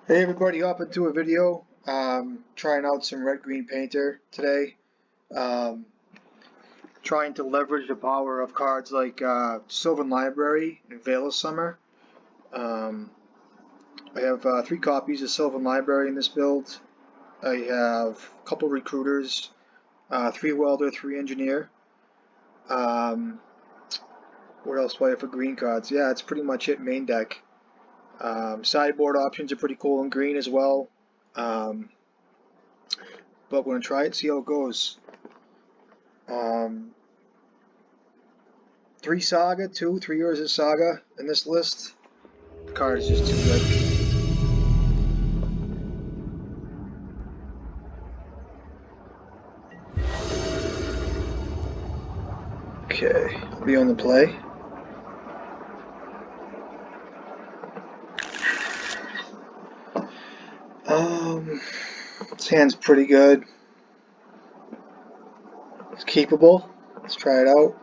Hey everybody, hop into a video. Trying out some red-green painter today. Um, Trying to leverage the power of cards like Sylvan Library and Veil of Summer. Um, I have 3 copies of Sylvan Library in this build. I have a couple recruiters, 3 welder, 3 engineer. Um, what else do I have for green cards? Yeah, that's pretty much it, main deck. Sideboard options are pretty cool in green as well. But we're gonna try it, see how it goes. 3 Saga, 3 Years of Saga in this list. The card is just too good. Okay, I'll be on the play. This hand's pretty good. It's keepable. Let's try it out.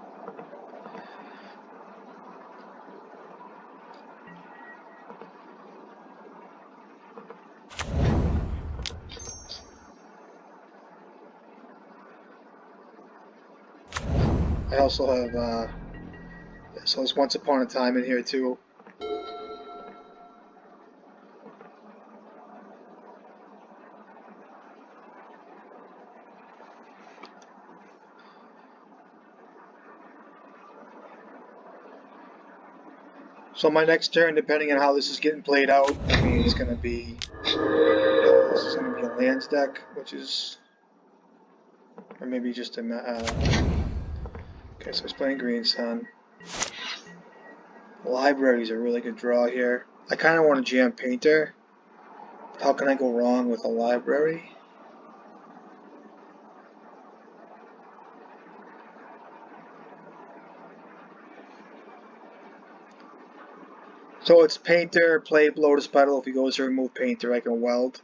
I also have, so there's Once Upon a Time in here too. So my next turn, depending on how this is getting played out, I mean, it's gonna be, this is gonna be a lands deck, which is, or maybe just a, okay, so he's playing Green Sun. Library's a really good draw here. I kind of want to jam Painter. How can I go wrong with a library? So it's Painter, play Lotus Petal. If he goes to remove Painter, I can weld.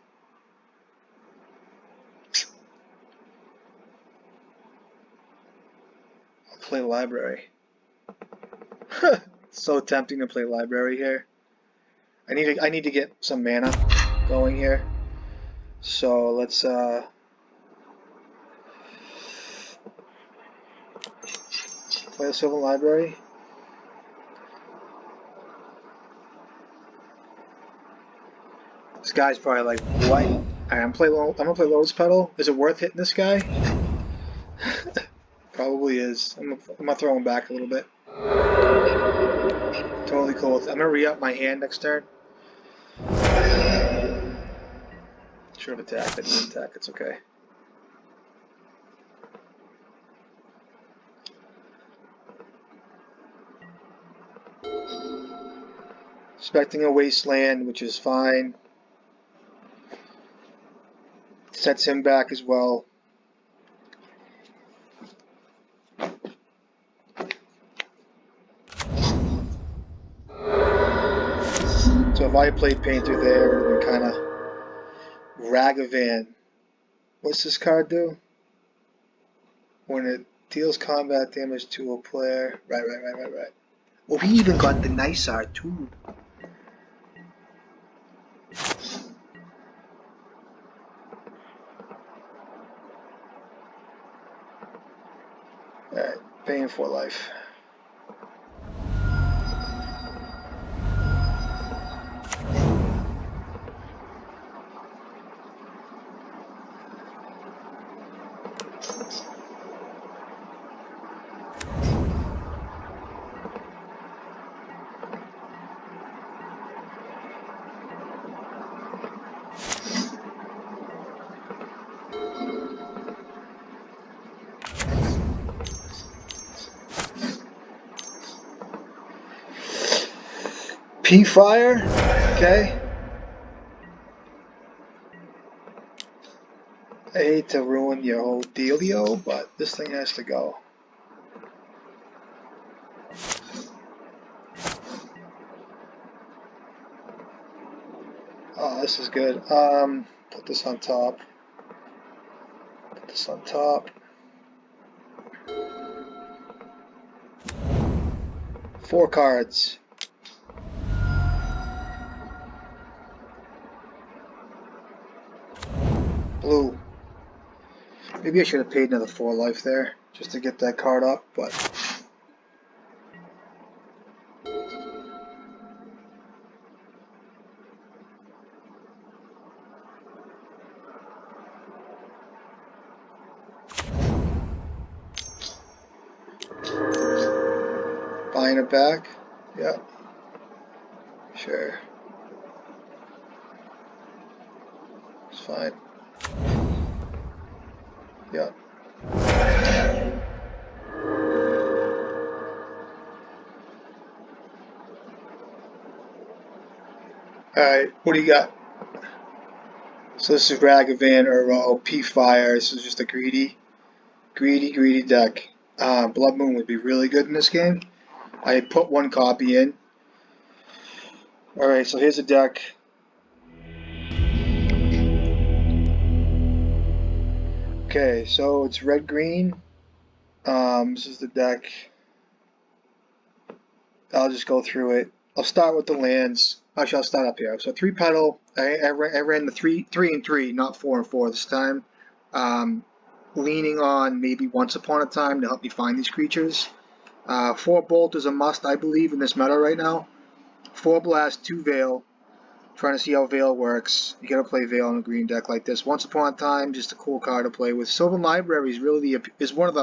I'll play Library. So tempting to play Library here. I need to get some mana going here. So let's play a Sylvan Library. This guy's probably like, what? I'm gonna play Lotus Petal. Is it worth hitting this guy? Probably is. I'm gonna throw him back a little bit. Totally cool. I'm gonna re-up my hand next turn. Should have attacked. I didn't attack. It's okay. Expecting a wasteland, which is fine. Sets him back as well. So if I played Painter there, it would have been kind of Ragavan. What's this card do? When it deals combat damage to a player. Right. Well, he even got the nice art too. Alright, paying for life. P-Fire? Okay. I hate to ruin your whole dealio, but this thing has to go. Oh, this is good. Put this on top. Put this on top. 4 cards. Blue. Maybe I should have paid another 4 life there just to get that card up, but buying it back. Yeah, sure. It's fine. Yeah. Alright, what do you got? So this is Ragavan or P-Fire. This is just a greedy deck. Blood Moon would be really good in this game. I put 1 copy in. Alright, so here's the deck. Okay, so it's red-green. This is the deck. I'll just go through it. I'll start with the lands. Actually, I'll start up here. So 3 petal. I ran the 3 and 3, not 4 and 4 this time. Leaning on maybe Once Upon a Time to help me find these creatures. 4 bolt is a must, I believe, in this meta right now. 4 blast, 2 veil. Trying to see how veil works. You gotta play veil in a green deck like this. Once Upon a Time, just a cool card to play with. Sylvan Library is really is one of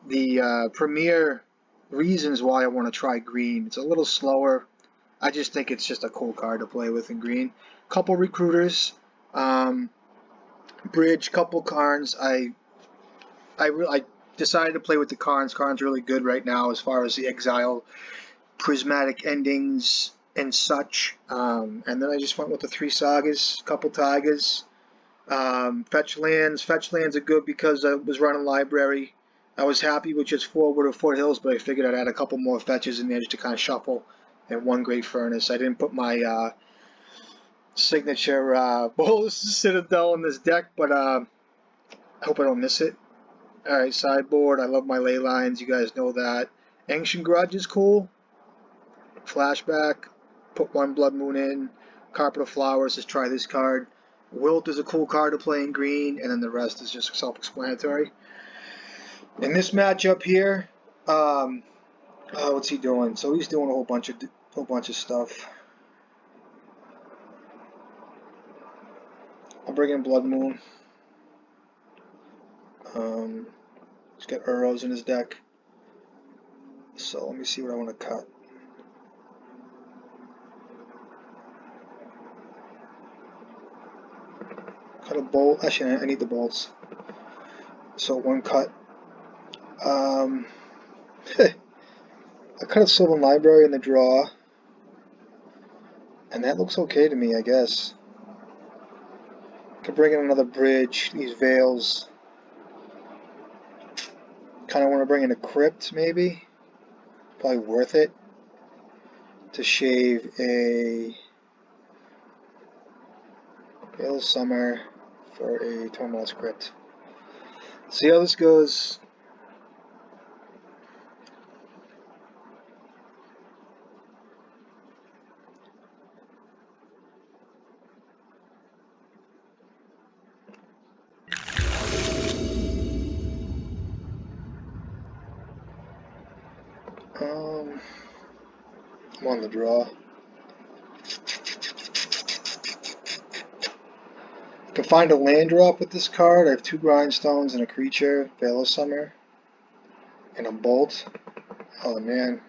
the premier reasons why I want to try green. It's a little slower. I just think it's just a cool card to play with in green. Couple recruiters, bridge, couple Karns. I decided to play with the Karns. Karns really good right now as far as the exile, prismatic endings and such. And then I just went with the 3 sagas, couple tigers. Fetch lands. Fetch lands are good because I was running library. I was happy with just 4 Wood of Foothills, but I figured I'd add a couple more fetches in there just to kind of shuffle. And 1 Great Furnace. I didn't put my signature Bolus Citadel in this deck, but I hope I don't miss it. Alright, sideboard. I love my ley lines. You guys know that. Ancient Grudge is cool. Flashback. Put 1 Blood Moon in. Carpet of Flowers. Just try this card. Wilt is a cool card to play in green, and then the rest is just self-explanatory. In this matchup here, what's he doing? So he's doing a whole bunch of stuff. I'll bring in Blood Moon. He's got Uros in his deck. So let me see what I want to cut. Cut a bolt. Actually, I need the bolts. So 1 cut. I cut a Sylvan Library in the draw. And that looks okay to me, I guess. Could bring in another bridge, these veils. Kind of want to bring in a crypt, maybe. Probably worth it to shave a Veil of Summer for a Tormod's Crypt. See how this goes. I'm on the draw. I can find a land drop with this card. I have 2 grindstones and a creature, Veil of Summer, and a bolt. Oh man.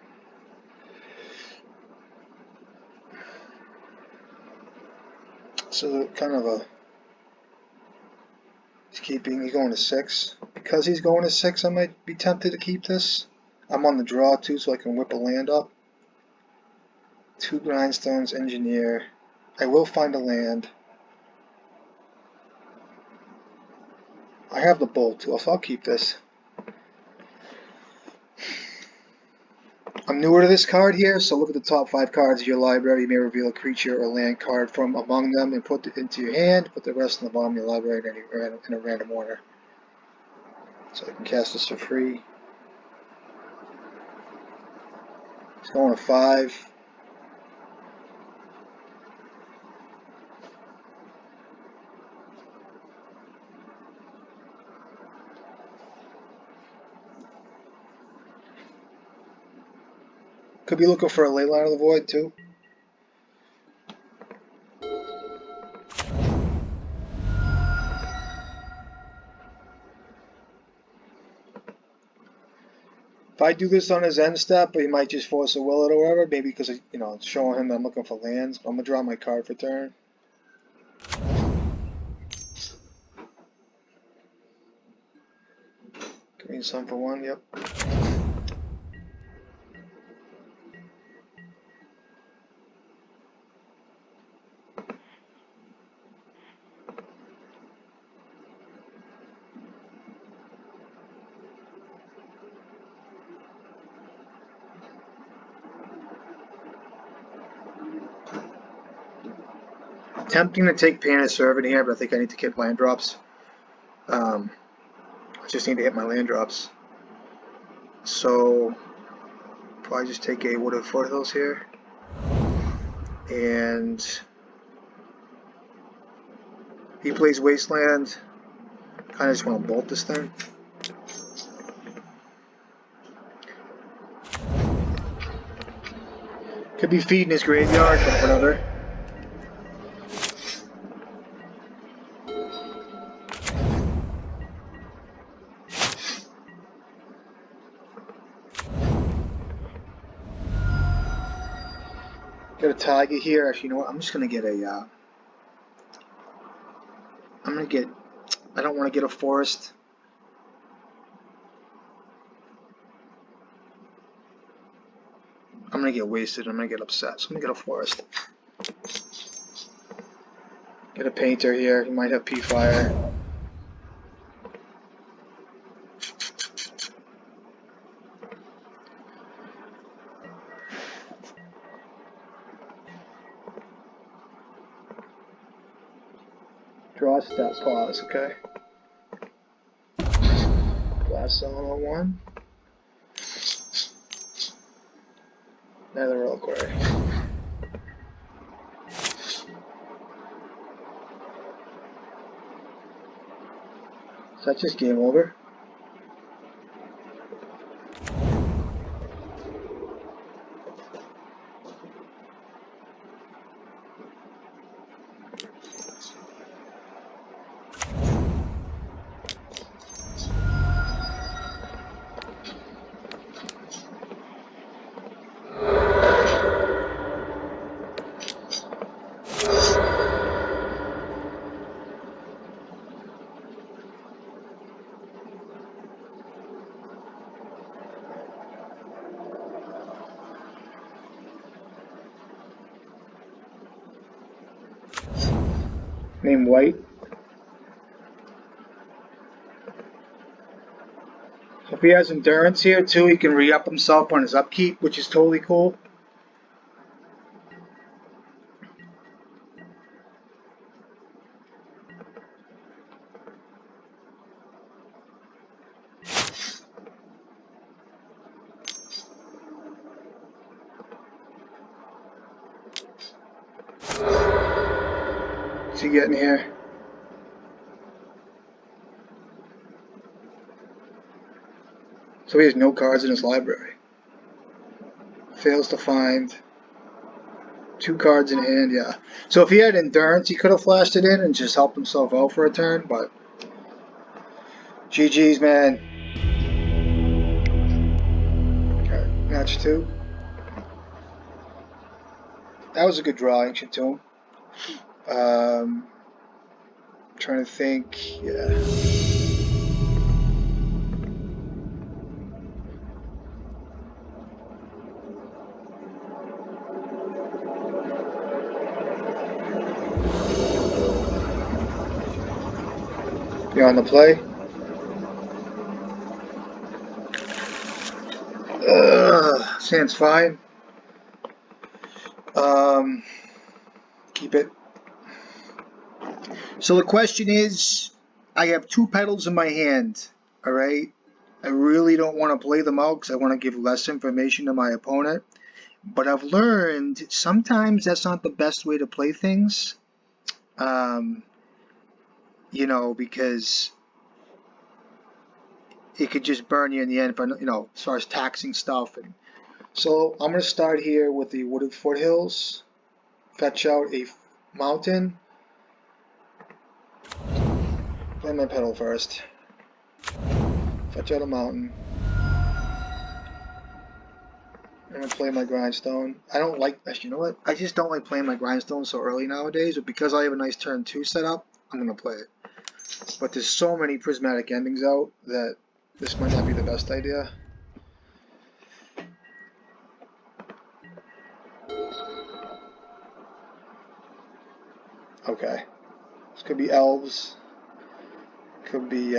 So kind of a he's going to 6. Because he's going to 6, I might be tempted to keep this. I'm on the draw too, so I can whip a land up. 2 grindstones, engineer. I will find a land. I have the bolt too, so I'll keep this. I'm newer to this card here, so look at the top 5 cards of your library. You may reveal a creature or land card from among them and put it into your hand. Put the rest in the bottom of your library in a random order. So I can cast this for free. It's going to 5. Could be looking for a ley line of the void too. If I do this on his end step, he might just force a will it or whatever, maybe because, you know, it's showing him that I'm looking for lands. I'm going to draw my card for turn. Green sun for 1, yep. Tempting to take Pain of Servant here, but I think I need to get land drops. I just need to hit my land drops. So, probably just take a Wooded Foothills here. And he plays Wasteland. Kind of just want to bolt this thing. Could be feeding his graveyard, but whatever. Got a Tiger here. Actually, you know what? I'm just gonna get a. I'm gonna get. I don't want to get a forest. I'm gonna get wasted. I'm gonna get upset. So I'm gonna get a forest. Get a painter here. He might have P-Fire. Draw step, pause, okay. Blast zone on 1. Another reliquary. Is that just game over? Name White. So if he has endurance here too, he can re-up himself on his upkeep, which is totally cool. What's he getting here? So he has no cards in his library. Fails to find 2 cards in hand, yeah. So if he had endurance, he could have flashed it in and just helped himself out for a turn, but GG's, man. Okay, match 2. That was a good draw, Ancient Tomb. Trying to think, yeah. You on the play? Sand's fine. Keep it. So the question is, I have 2 petals in my hand, alright? I really don't want to play them out because I want to give less information to my opponent. But I've learned sometimes that's not the best way to play things. You know, because it could just burn you in the end, but, you know, as far as taxing stuff. And So I'm going to start here with the wooded foothills, fetch out a mountain, play my pedal first, fetch out a mountain, I'm going to play my grindstone. I don't like, actually, you know what, I just don't like playing my grindstone so early nowadays, but because I have a nice turn 2 set up, I'm going to play it. But there's so many prismatic endings out that this might not be the best idea. Okay. This could be elves. Could be,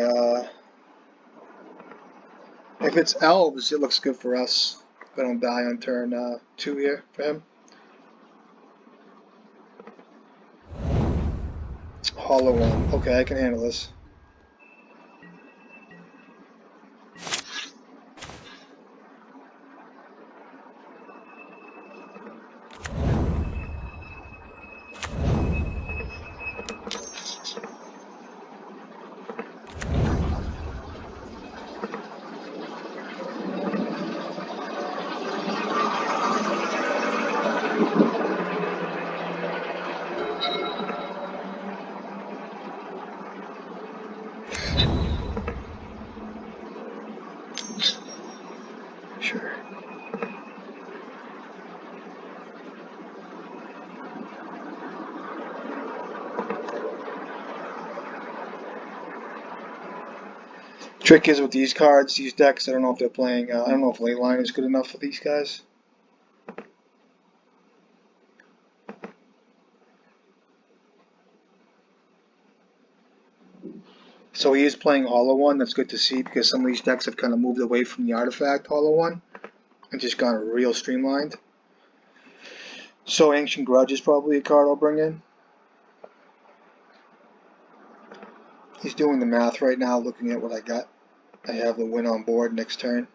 if it's elves, it looks good for us. If I don't die on turn 2 here for him. Hollow one. Okay, I can handle this. Sure. Trick is with these cards, these decks, I don't know if they're playing, I don't know if ley line is good enough for these guys. So he is playing Hollow One, that's good to see because some of these decks have kind of moved away from the artifact Hollow One and just gone real streamlined. So Ancient Grudge is probably a card I'll bring in. He's doing the math right now, looking at what I got. I have the win on board next turn.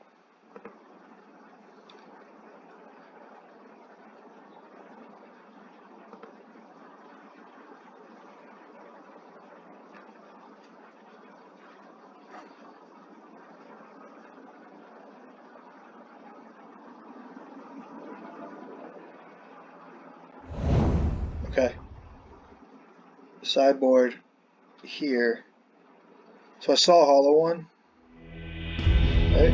Okay. Sideboard here. So I saw a Hollow One. Right?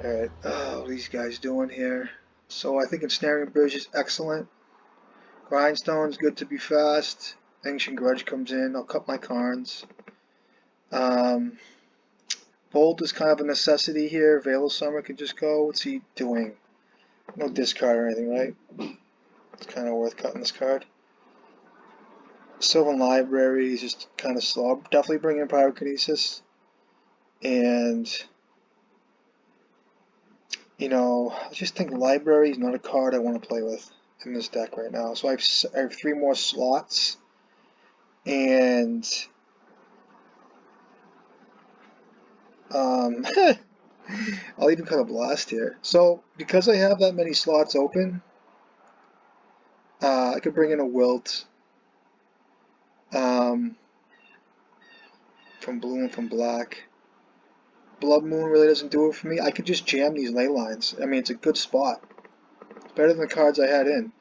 Alright, what are these guys doing here? So I think Ensnaring Bridge is excellent. Grindstone's good to be fast. Ancient Grudge comes in. I'll cut my cards. Bolt is kind of a necessity here. Veil of Summer can just go. What's he doing? No discard or anything, right? It's kind of worth cutting this card. Sylvan Library is just kind of slow. I'll definitely bring in Pyrokinesis. And, you know, I just think Library is not a card I want to play with in this deck right now. So I have 3 more slots. And I'll even cut a blast here. So because I have that many slots open, I could bring in a Wilt from blue and from black. Blood Moon really doesn't do it for me. I could just jam these ley lines. I mean, it's a good spot. It's better than the cards I had in.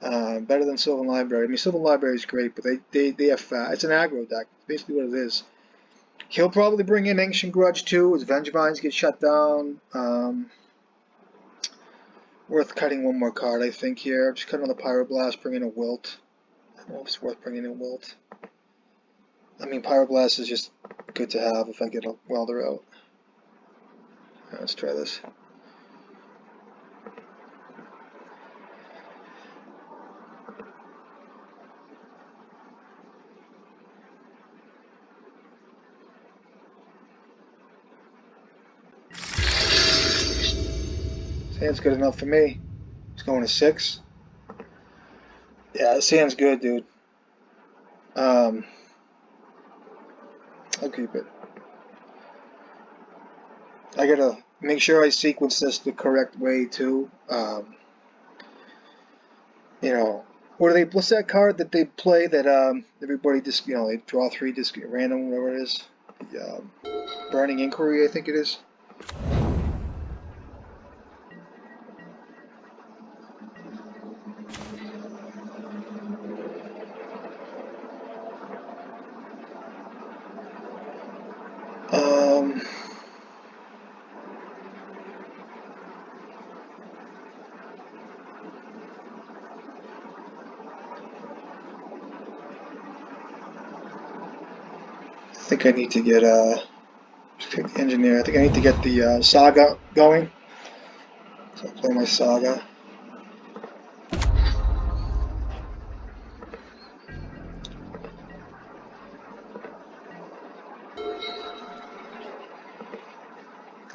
Better than Sylvan Library. I mean, Sylvan Library is great, but they have fat. It's an aggro deck. It's basically what it is. He'll probably bring in Ancient Grudge too, as Vengevines get shut down. Worth cutting one more card, I think, here. Just cut another Pyroblast, bring in a Wilt. I don't know if it's worth bringing in a Wilt. I mean, Pyroblast is just good to have if I get a Welder out. Right, let's try this. This hand's good enough for me. It's going to 6. Yeah, this hand's good, dude. I'll keep it. I gotta make sure I sequence this the correct way too. You know, what's that card that they play that everybody just, you know, they draw 3 just random, whatever it is. The Burning Inquiry, I think it is. Um, I think I need to get engineer. I think I need to get the saga going. So I'll play my saga.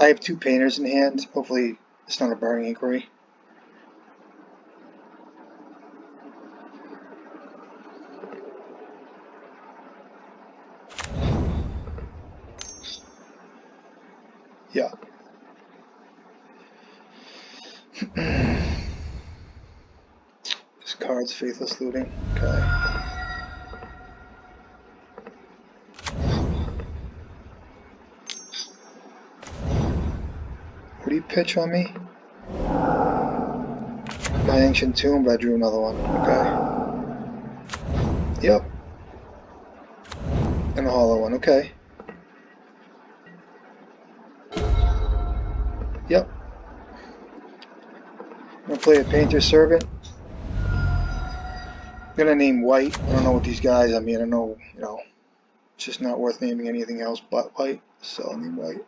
I have 2 painters in hand. Hopefully it's not a burning inquiry. Yeah. This card's faithless looting. Okay. What do you pitch on me? My ancient tomb, but I drew another one. Okay. Yep. And a hollow one. Okay. Yep. I'm gonna play a painter servant. I'm gonna name white. I don't know what these guys. I mean, I don't know. You know, it's just not worth naming anything else but white. So I'll name white.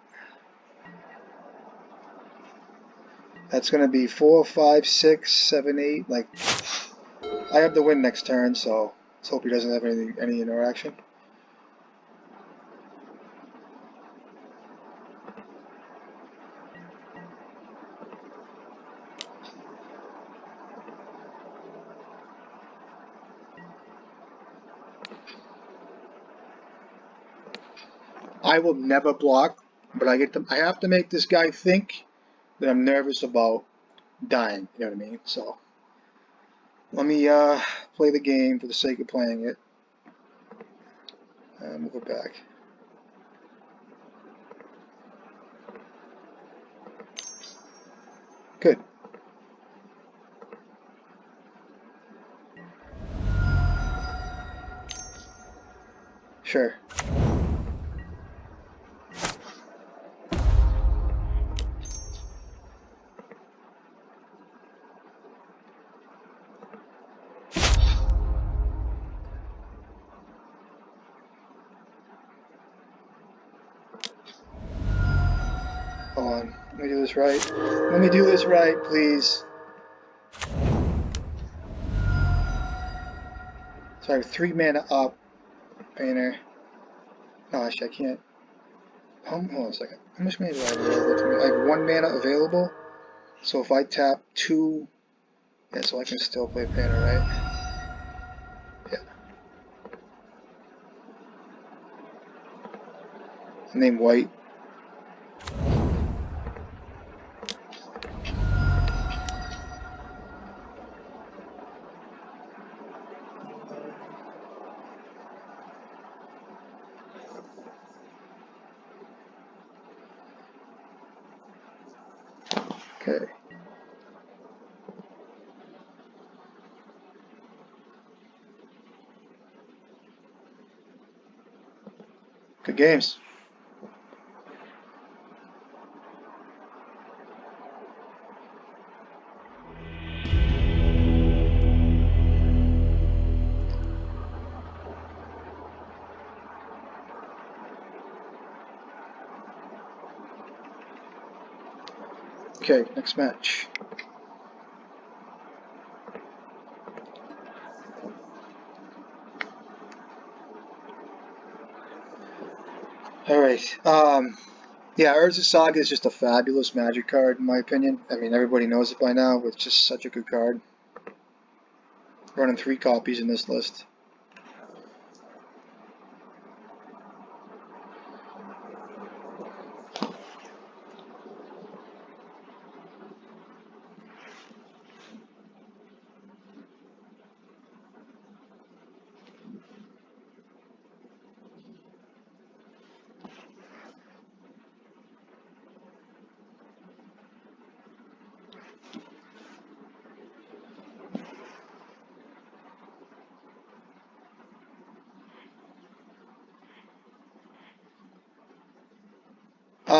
That's gonna be 4, 5, 6, 7, 8. Like, I have the win next turn, so let's hope he doesn't have any interaction. I will never block, but I have to make this guy think that I'm nervous about dying. You know what I mean? So let me play the game for the sake of playing it. Move it back. Good. Sure. Hold on. Let me do this right. Let me do this right, please. So I have 3 mana up, painter. No, actually, I can't. Hold on a second. How much mana do I have available to me? I have 1 mana available. So if I tap 2, yeah, so I can still play painter, right? Yeah. Name white. Okay. Good games. Okay, next match. Alright, yeah, Urza Saga is just a fabulous magic card, in my opinion. I mean, everybody knows it by now, but it's just such a good card. Running 3 copies in this list.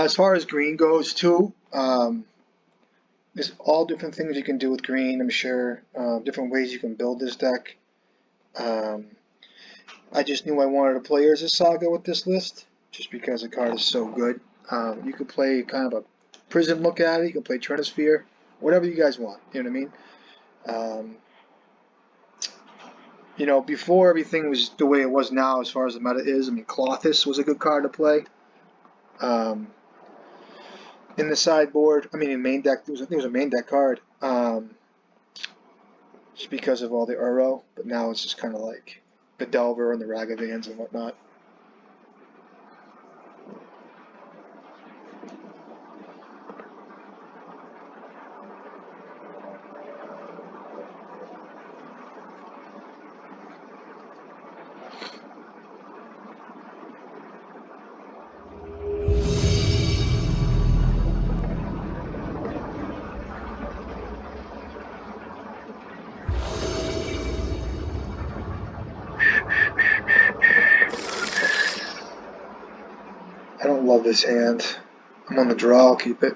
As far as green goes too, there's all different things you can do with green, I'm sure. Different ways you can build this deck. I just knew I wanted to play Urza Saga with this list, just because the card is so good. You could play kind of a prison look at it, you can play Trinisphere, whatever you guys want, you know what I mean? You know, before everything was the way it was now as far as the meta is, I mean, Clothis was a good card to play. In the sideboard, I mean, in main deck, there was a main deck card, just because of all the Uro, but now it's just kind of like the Delver and the Ragavans and whatnot. I don't love this hand. I'm on the draw, I'll keep it.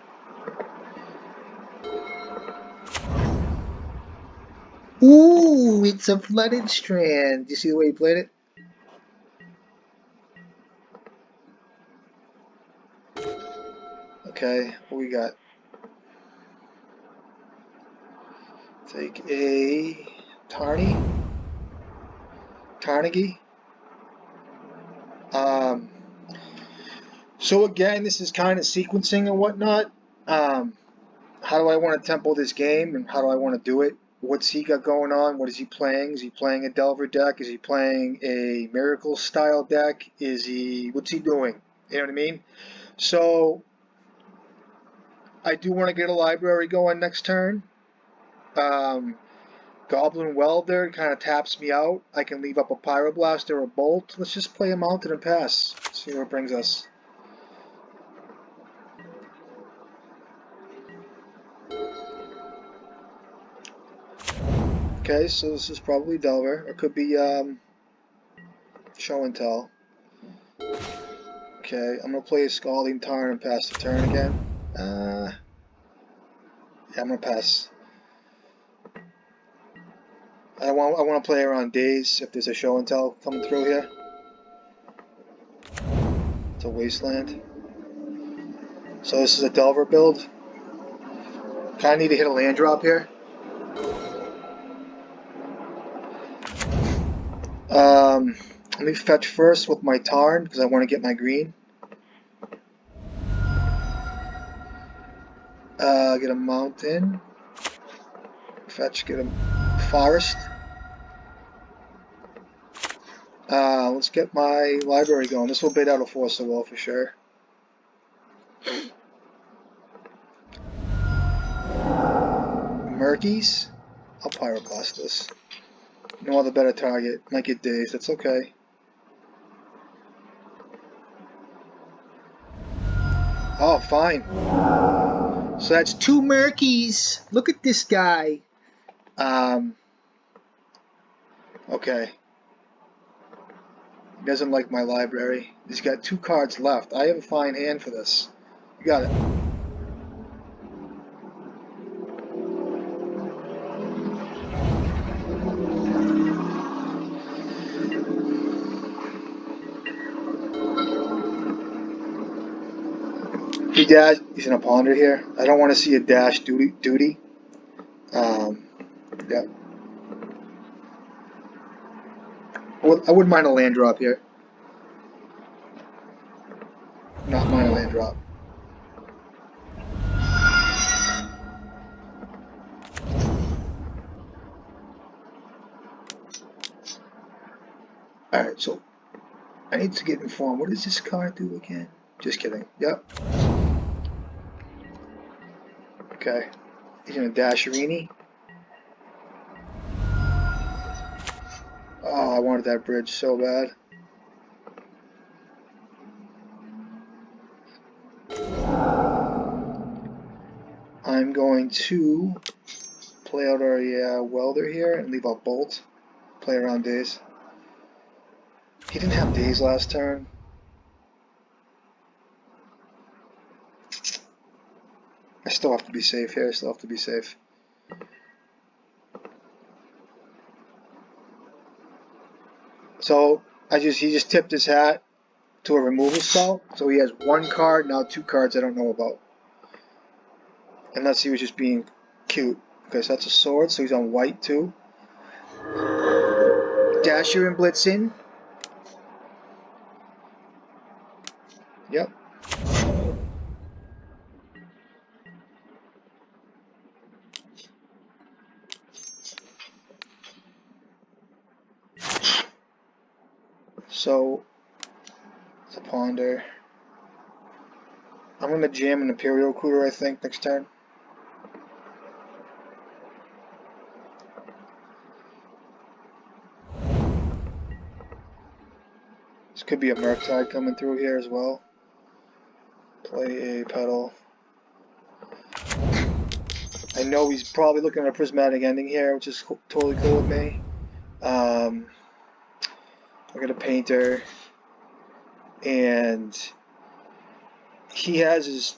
Ooh, it's a Flooded Strand. Do you see the way he played it? Okay, what we got? Take a Tarnagi. So again, this is kind of sequencing and whatnot. How do I want to tempo this game, and how do I want to do it? What's he got going on? What is he playing? Is he playing a Delver deck? Is he playing a Miracle style deck? What's he doing? You know what I mean? So I do want to get a library going next turn. Goblin Welder kind of taps me out. I can leave up a Pyroblast or a Bolt. Let's just play a Mountain and pass. See where it brings us. Okay, so this is probably Delver. It could be Show and Tell. Okay, I'm gonna play a Scalding Tarn and pass the turn again. Yeah, I'm gonna pass. I want to play around Days if there's a Show and Tell coming through here. It's a Wasteland. So this is a Delver build. Kinda need to hit a land drop here. Let me fetch first with my Tarn because I want to get my green. Get a Mountain. Fetch, get a Forest. Let's get my library going. This will bait out a Force of Will for sure. Murkies? I'll Pyroblast this. No other better target. Might get Days. That's okay. Oh, fine. So that's 2 Murkies. Look at this guy. Okay. He doesn't like my library. He's got 2 cards left. I have a fine hand for this. You got it. He dash. He's gonna ponder here. I don't want to see a dash duty. Yeah. I wouldn't mind a land drop here. Not mind a land drop. Alright, so I need to get informed. What does this card do again? Just kidding. Yep. Okay. He's gonna dash Arini. Oh, I wanted that bridge so bad. I'm going to play out our Welder here and leave out Bolt. Play around Days. He didn't have Days last turn. I still have to be safe here. I still have to be safe. So he just tipped his hat to a removal spell. So he has one card, now 2 cards I don't know about. Unless he was just being cute. Okay, so that's a sword, so he's on white too. Dasher and Blitzen. Yep. So it's a ponder. I'm gonna jam an Imperial Recruiter, I think, next turn. This could be a Murktide coming through here as well. Play a pedal. I know he's probably looking at a prismatic ending here, which is totally cool with me. I got a painter, and he had his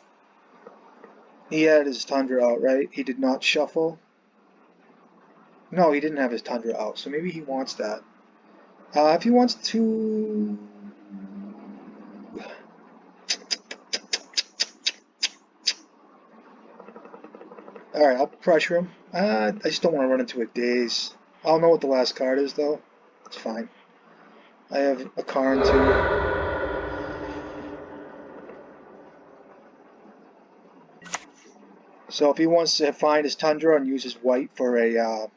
Tundra out, right? He did not shuffle. No, he didn't have his Tundra out, so maybe he wants that. If he wants to... Alright, I'll pressure him. I just don't want to run into a daze. I'll know what the last card is, though. It's fine. I have a Karn, too. So if he wants to find his Tundra and use his white for a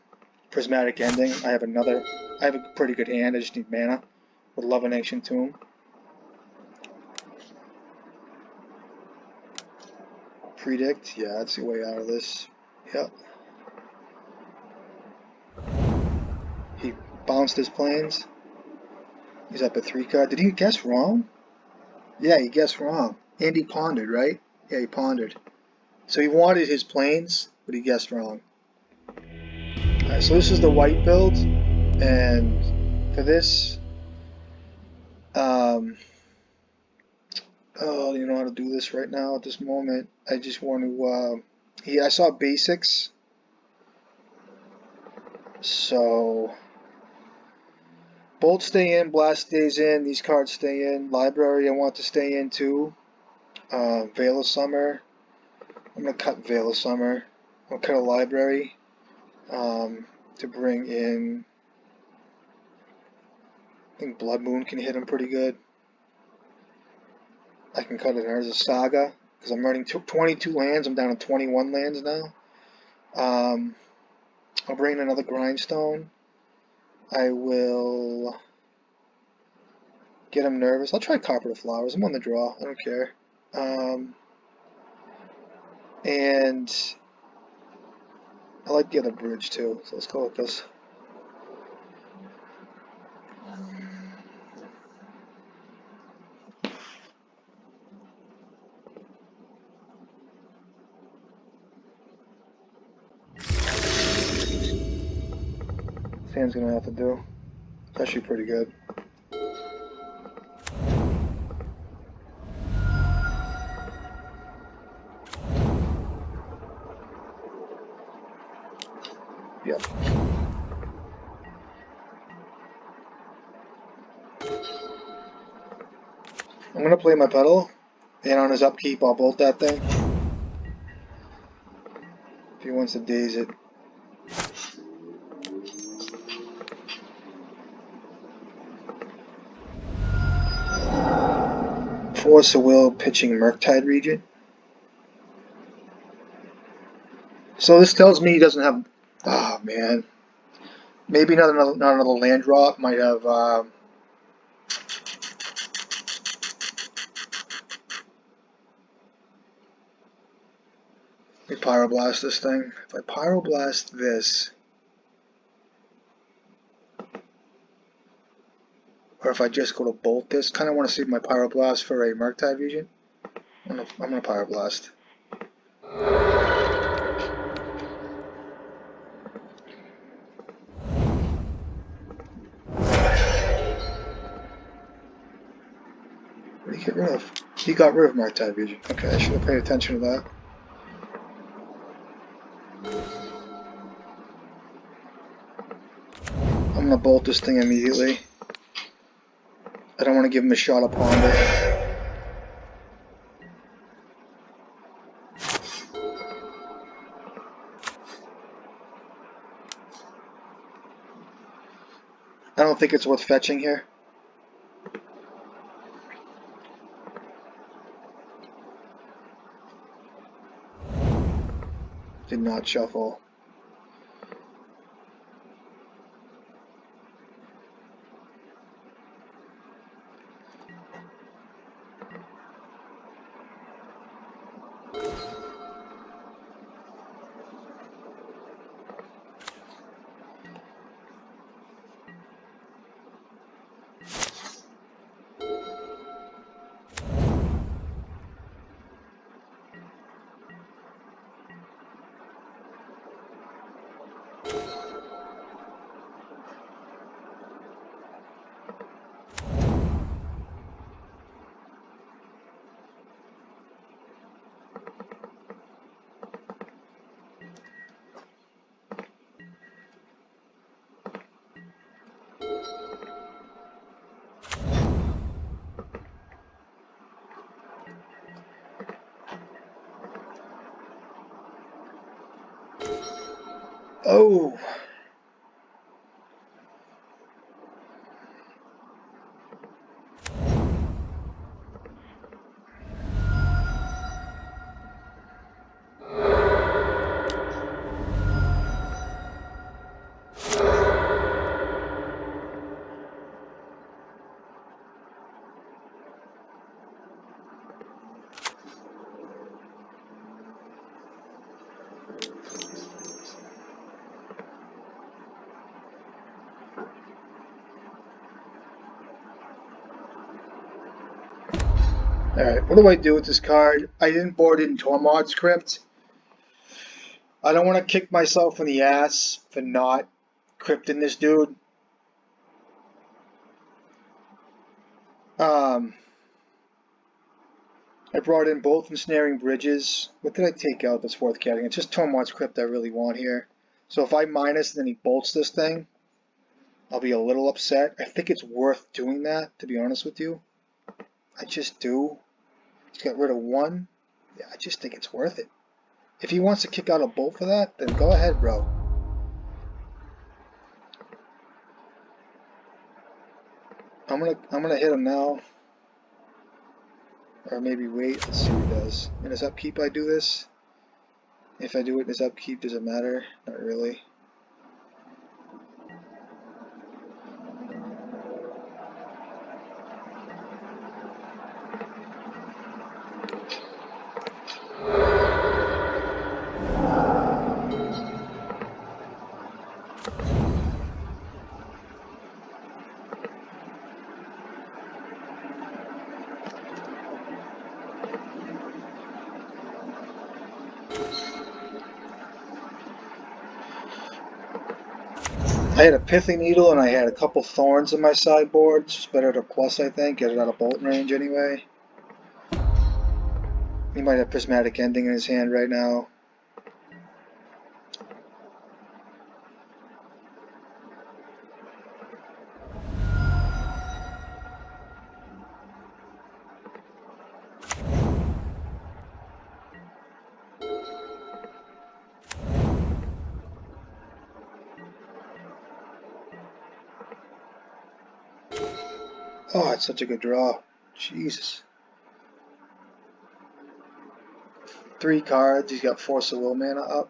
prismatic ending, I have a pretty good hand. I just need mana with Love and Ancient Tomb. Predict, yeah, that's the way out of this. Yep. He bounced his planes. He's up at 3 card. Did he guess wrong? Yeah, he guessed wrong. And he pondered, right? Yeah, he pondered. So he wanted his planes, but he guessed wrong. Alright, so this is the white build, and for this, oh, you know how to do this right now at this moment. I just want to, I saw basics, so Bolt stay in, Blast stays in, these cards stay in, Library I want to stay in too, Veil of Summer, I'm going to cut Veil of Summer, I'm going to cut a Library, to bring in, I think Blood Moon can hit him pretty good. I can cut it as a Saga, because I'm running 22 lands, I'm down to 21 lands now. I'll bring in another Grindstone. I will get him nervous. I'll try Copper to Flowers, I'm on the draw, I don't care. And I like the other bridge too, so let's go with this. Sam's gonna have to do. It's actually pretty good. Yep. I'm gonna play my pedal, and on his upkeep I'll bolt that thing. If he wants to daze it. Force of Will pitching Murktide Regent. So this tells me he doesn't have. Oh man. Maybe not another land drop. Might have. Let me Pyroblast this thing. If I Pyroblast this, or if I just go to bolt this, kind of want to save my Pyroblast for a Murktide Regent. I'm gonna Pyroblast. What did he get rid of? He got rid of Murktide Regent. Okay, I should have paid attention to that. I'm gonna bolt this thing immediately. I don't want to give him a shot upon it. I don't think it's worth fetching here. Did not shuffle. Oh. Alright, what do I do with this card? I didn't board it in Tormod's crypt. I don't want to kick myself in the ass for not crypting this dude. I brought in both ensnaring bridges. What did I take out that's worth getting? It's just Tormod's crypt I really want here. So if I minus and then he bolts this thing, I'll be a little upset. I think it's worth doing that, to be honest with you. I just do. He's got rid of one. Yeah, I just think it's worth it. If he wants to kick out a bolt for that, then go ahead, bro. I'm gonna hit him now. Or maybe wait, let's see what he does. In his upkeep I do this. If I do it in his upkeep, does it matter? Not really. I had a Pithy Needle and I had a couple Thorns in my sideboard. It's better to plus, I think. Get it out of bolt range anyway. He might have Prismatic Ending in his hand right now. Oh, it's such a good draw. Jesus. 3 cards. He's got Force of Will mana up.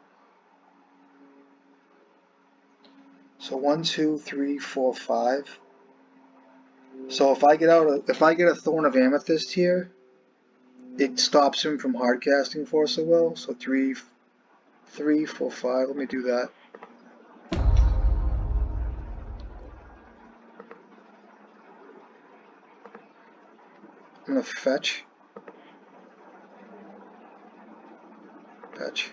So 1, 2, 3, 4, 5. So if I get a Thorn of Amethyst here, it stops him from hard casting Force of Will. So 3, 4, 5. Let me do that. I'm gonna fetch. Fetch.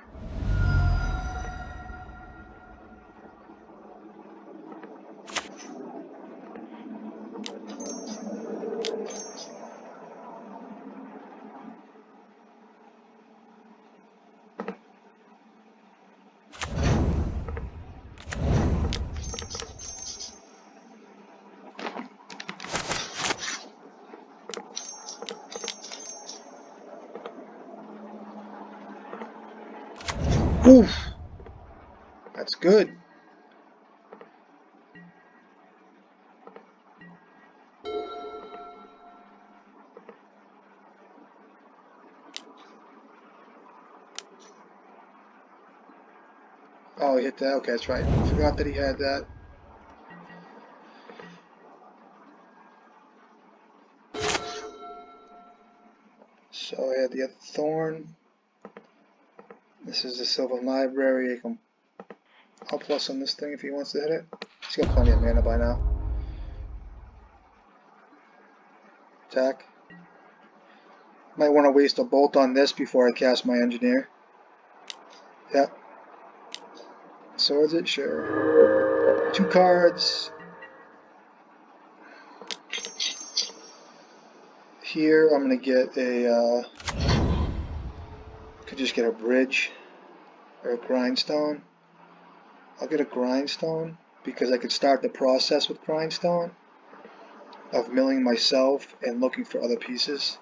Oof, that's good. Oh, he hit that. Okay, that's right. Forgot that he had that. So I had the other thorn. This is the Sylvan library. I'll plus on this thing if he wants to hit it. He's got plenty of mana by now. Attack. Might want to waste a bolt on this before I cast my engineer. Yep. Swords it? Sure. 2 cards. Here I'm going to get a, could just get a bridge or a grindstone. I'll get a grindstone because I could start the process with grindstone of milling myself and looking for other pieces.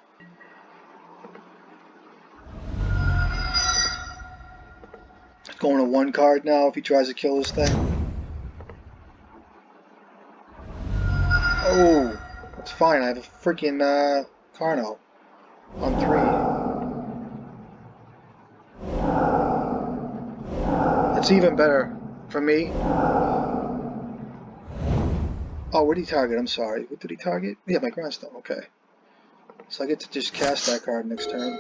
Going to 1 card now if he tries to kill this thing. Oh, it's fine. I have a freaking Carno on 3. It's even better for me. Oh, what did he target? I'm sorry. What did he target? Yeah, my grindstone. Okay. So I get to just cast that card next turn.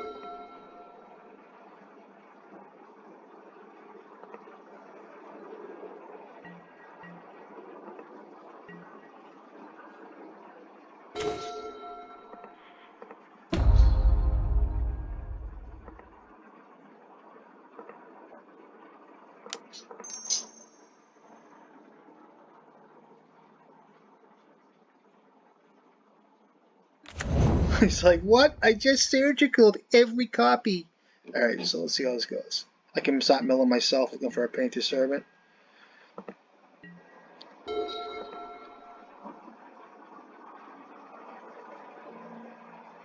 He's like, what? I just surgicaled every copy. Alright, so let's see how this goes. I can start milling myself looking for a Painter Servant.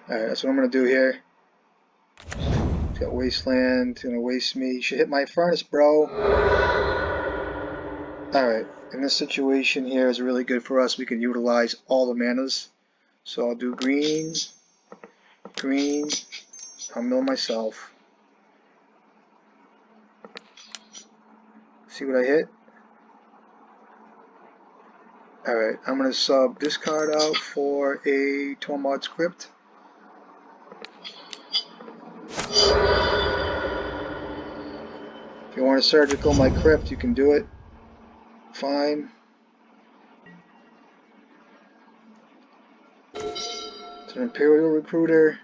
Alright, that's what I'm going to do here. He's got Wasteland, he's going to waste me. You should hit my furnace, bro. Alright, in this situation here is really good for us. We can utilize all the manas. So I'll do green, green. I'll mill myself. See what I hit? Alright, I'm going to sub this card out for a Tormod's Crypt. If you want to surgical my crypt, you can do it. Fine. It's an Imperial Recruiter.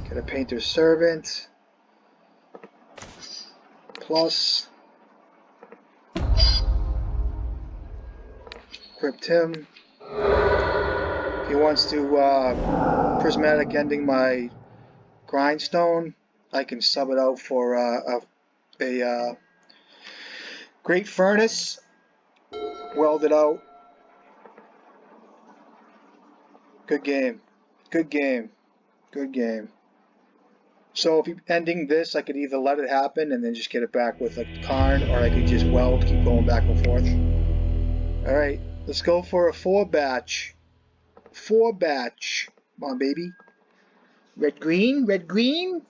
Get a Painter's Servant. Plus. Crypt him. If he wants to prismatic ending my grindstone, I can sub it out for a Great Furnace. Weld it out. Good game. Good game. Good game. So if you're ending this, I could either let it happen and then just get it back with a Karn, or I could just weld, keep going back and forth. Alright, let's go for a 4-batch. 4-batch. Come on, baby. Red, green, red, green.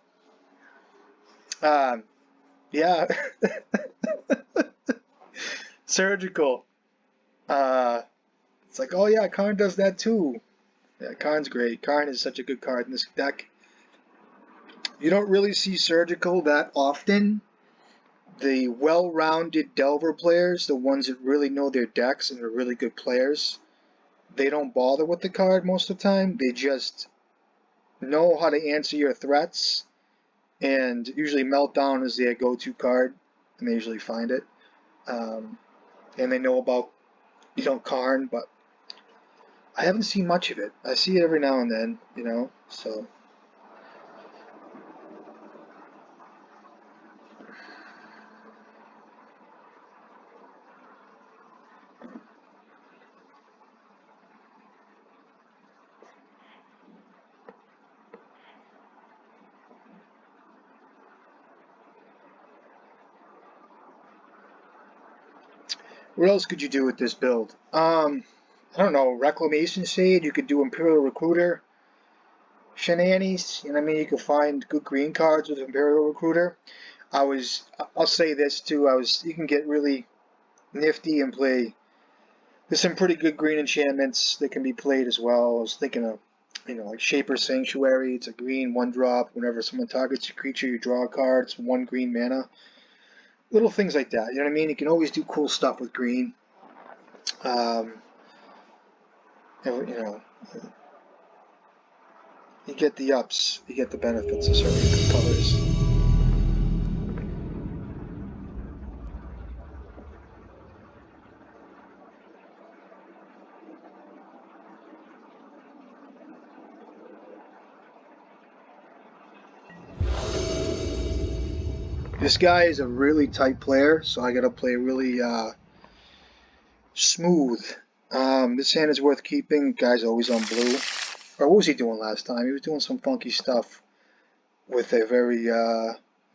Yeah. Surgical. It's like, oh yeah, Karn does that too. Yeah, Karn's great. Karn is such a good card in this deck. You don't really see Surgical that often. The well-rounded Delver players, the ones that really know their decks and are really good players, they don't bother with the card most of the time. They just know how to answer your threats, and usually Meltdown is their go-to card, and they usually find it. And they know about, Karn, but I haven't seen much of it. I see it every now and then, so. What else could you do with this build? I don't know, Reclamation Shade, you could do Imperial Recruiter, shenanigans, you know what I mean? You could find good green cards with Imperial Recruiter. I'll say this too, you can get really nifty and play, there's some pretty good green enchantments that can be played as well. I was thinking of, like Shaper Sanctuary, it's a green 1-drop, whenever someone targets a creature, you draw a card, it's 1 green mana. Little things like that, you know what I mean? You can always do cool stuff with green. You get the ups, you get the benefits of certain colors. This guy is a really tight player, so I gotta play really smooth. This hand is worth keeping. Guy's always on blue. Or what was he doing last time? He was doing some funky stuff with a very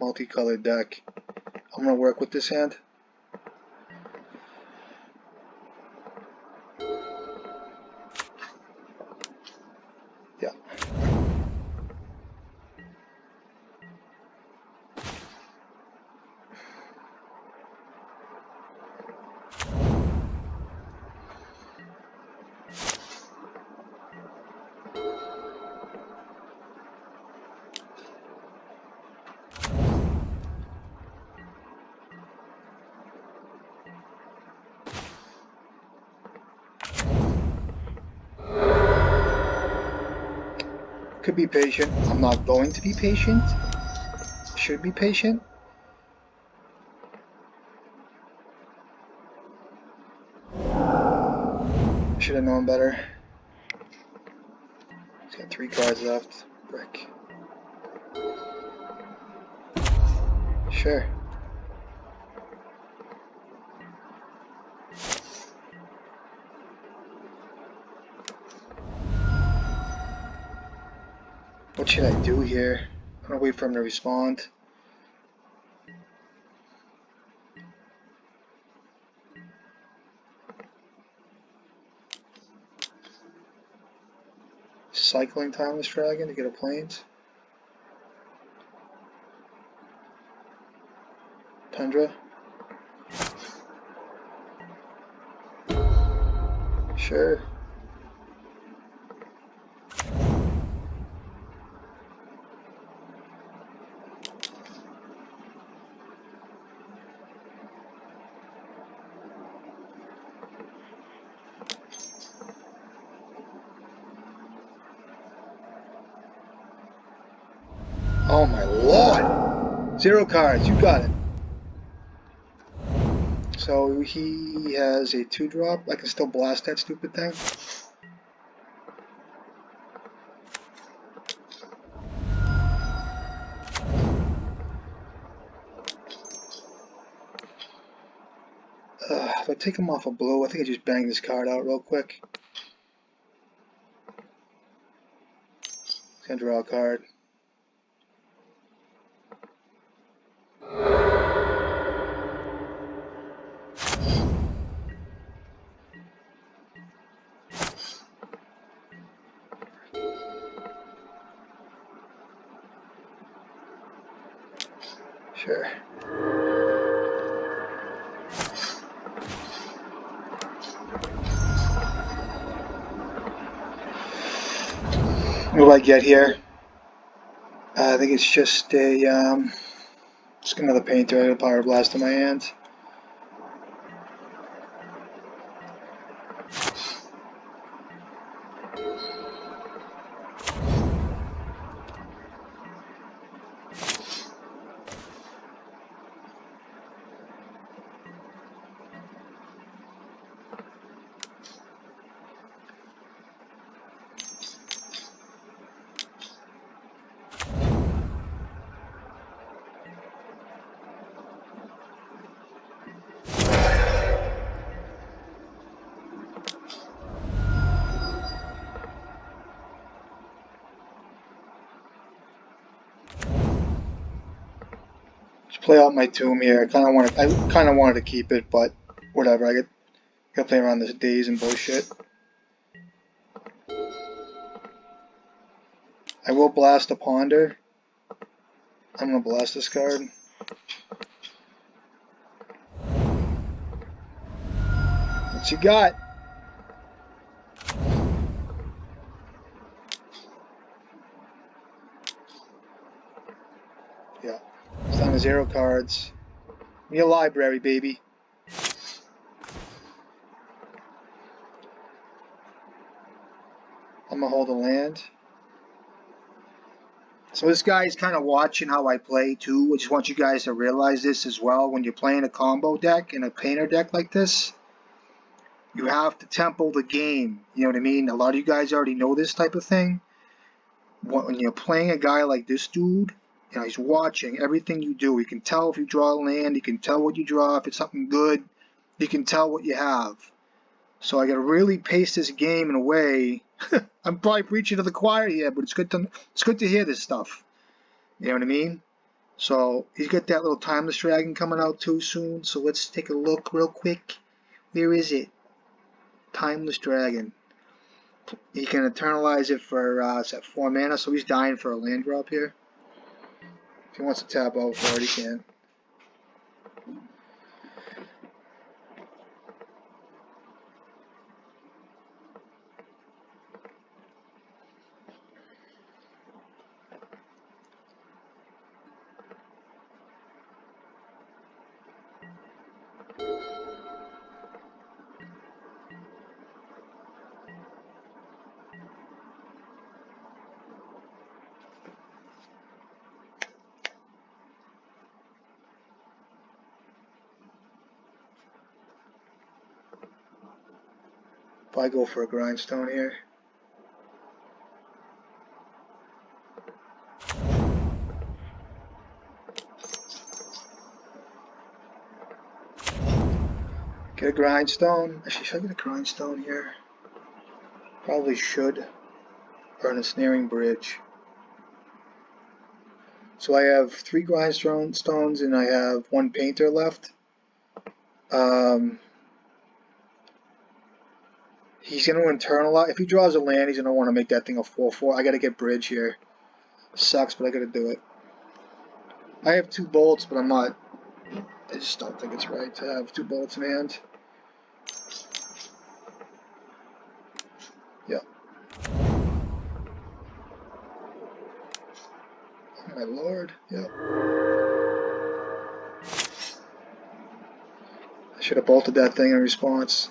multicolored deck. I'm gonna work with this hand. Yeah. Could be patient. I'm not going to be patient. Should be patient. Should have known better. He's got 3 cards left. Brick. Sure. What should I do here? I'm gonna wait for him to respond. Cycling Timeless Dragon to get a plains. Tundra. Sure. Oh my lord! 0 cards, you got it. So he has a 2-drop. I can still blast that stupid thing. If I take him off of blue, I think I just bang this card out real quick. He's gonna draw a card. Sure. What do I get here? I think it's just a, just another painter. I got a Power Blast in my hand. Play out my tomb here. I kind of wanted to keep it, but whatever. Gotta play around this days and bullshit. I will blast a ponder. I'm gonna blast this card. What you got? Yeah. It's down to 0 cards. Give me a library, baby. I'm gonna hold a land. So this guy is kind of watching how I play too. I just want you guys to realize this as well. When you're playing a combo deck and a painter deck like this, you have to tempo the game. You know what I mean? A lot of you guys already know this type of thing. When you're playing a guy like this dude, you know, he's watching everything you do. He can tell if you draw a land. He can tell what you draw. If it's something good, he can tell what you have. So I got to really pace this game in a way. I'm probably preaching to the choir here, but it's good to hear this stuff. You know what I mean? So he's got that little Timeless Dragon coming out too soon. So let's take a look real quick. Where is it? Timeless Dragon. He can eternalize it for it's at 4 mana, so he's dying for a land drop here. If he wants to tap out for it, he can. If I go for a grindstone here. Get a grindstone. Actually, should I get a grindstone here? Probably should. Or an ensnaring bridge. So I have 3 grindstones and I have 1 painter left. He's going to internalize. If he draws a land, he's going to want to make that thing a 4/4. I got to get bridge here. Sucks, but I got to do it. I have 2 bolts, but I'm not. I just don't think it's right to have 2 bolts in hand. Yeah. Oh my lord. Yeah. I should have bolted that thing in response.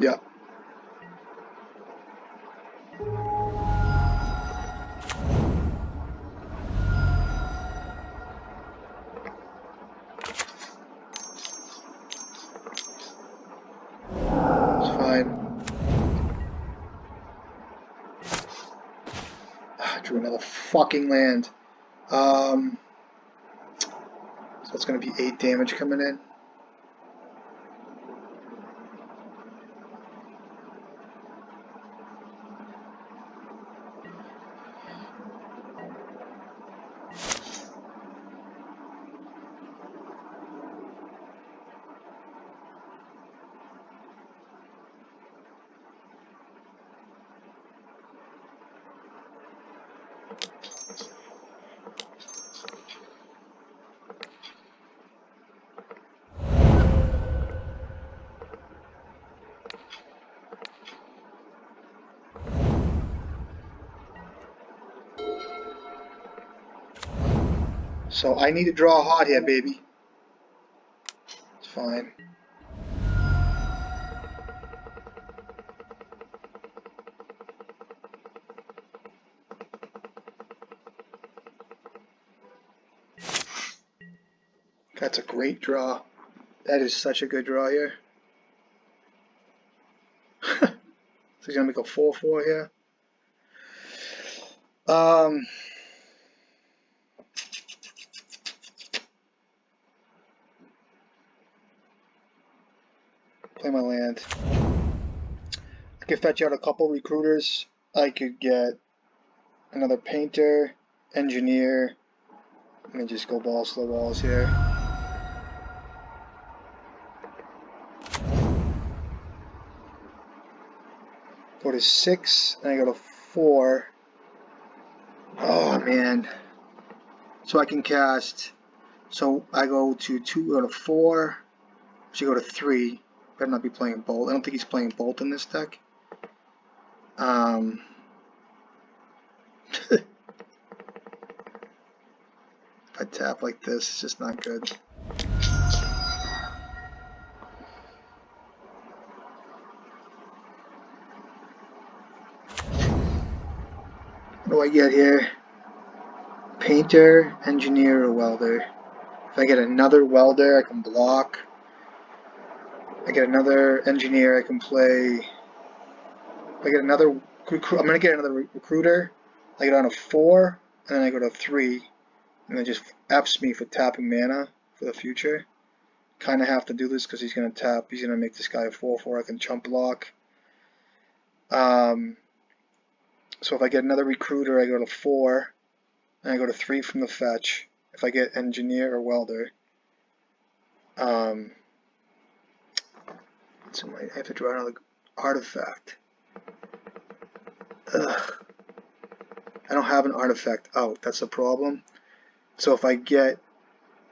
Yeah. It's fine. I drew another fucking land. So it's going to be 8 damage coming in. So I need to draw a hot here, baby. It's fine. That's a great draw. That is such a good draw here. So he's gonna make a 4/4 here. Play my land. I could fetch out a couple recruiters. I could get another painter, engineer. Let me just go balls to the walls here. Go to 6, and I go to 4. Oh man. So I can cast. So I go to 2, go to 4. Should go to 3. Better not be playing Bolt. I don't think he's playing Bolt in this deck. If I tap like this, it's just not good. What do I get here? Painter, engineer, or welder. If I get another welder, I can block. I get another engineer, I can play. If I get another I'm gonna get another recruiter. I get on a 4, and then I go to 3, and it just F's me for tapping mana for the future. Kind of have to do this because he's gonna tap. He's gonna make this guy a 4/4. I can chump block. So if I get another recruiter, I go to 4, and I go to 3 from the fetch. If I get engineer or welder, so I have to draw another artifact. Ugh. I don't have an artifact out. That's the problem. So if I get,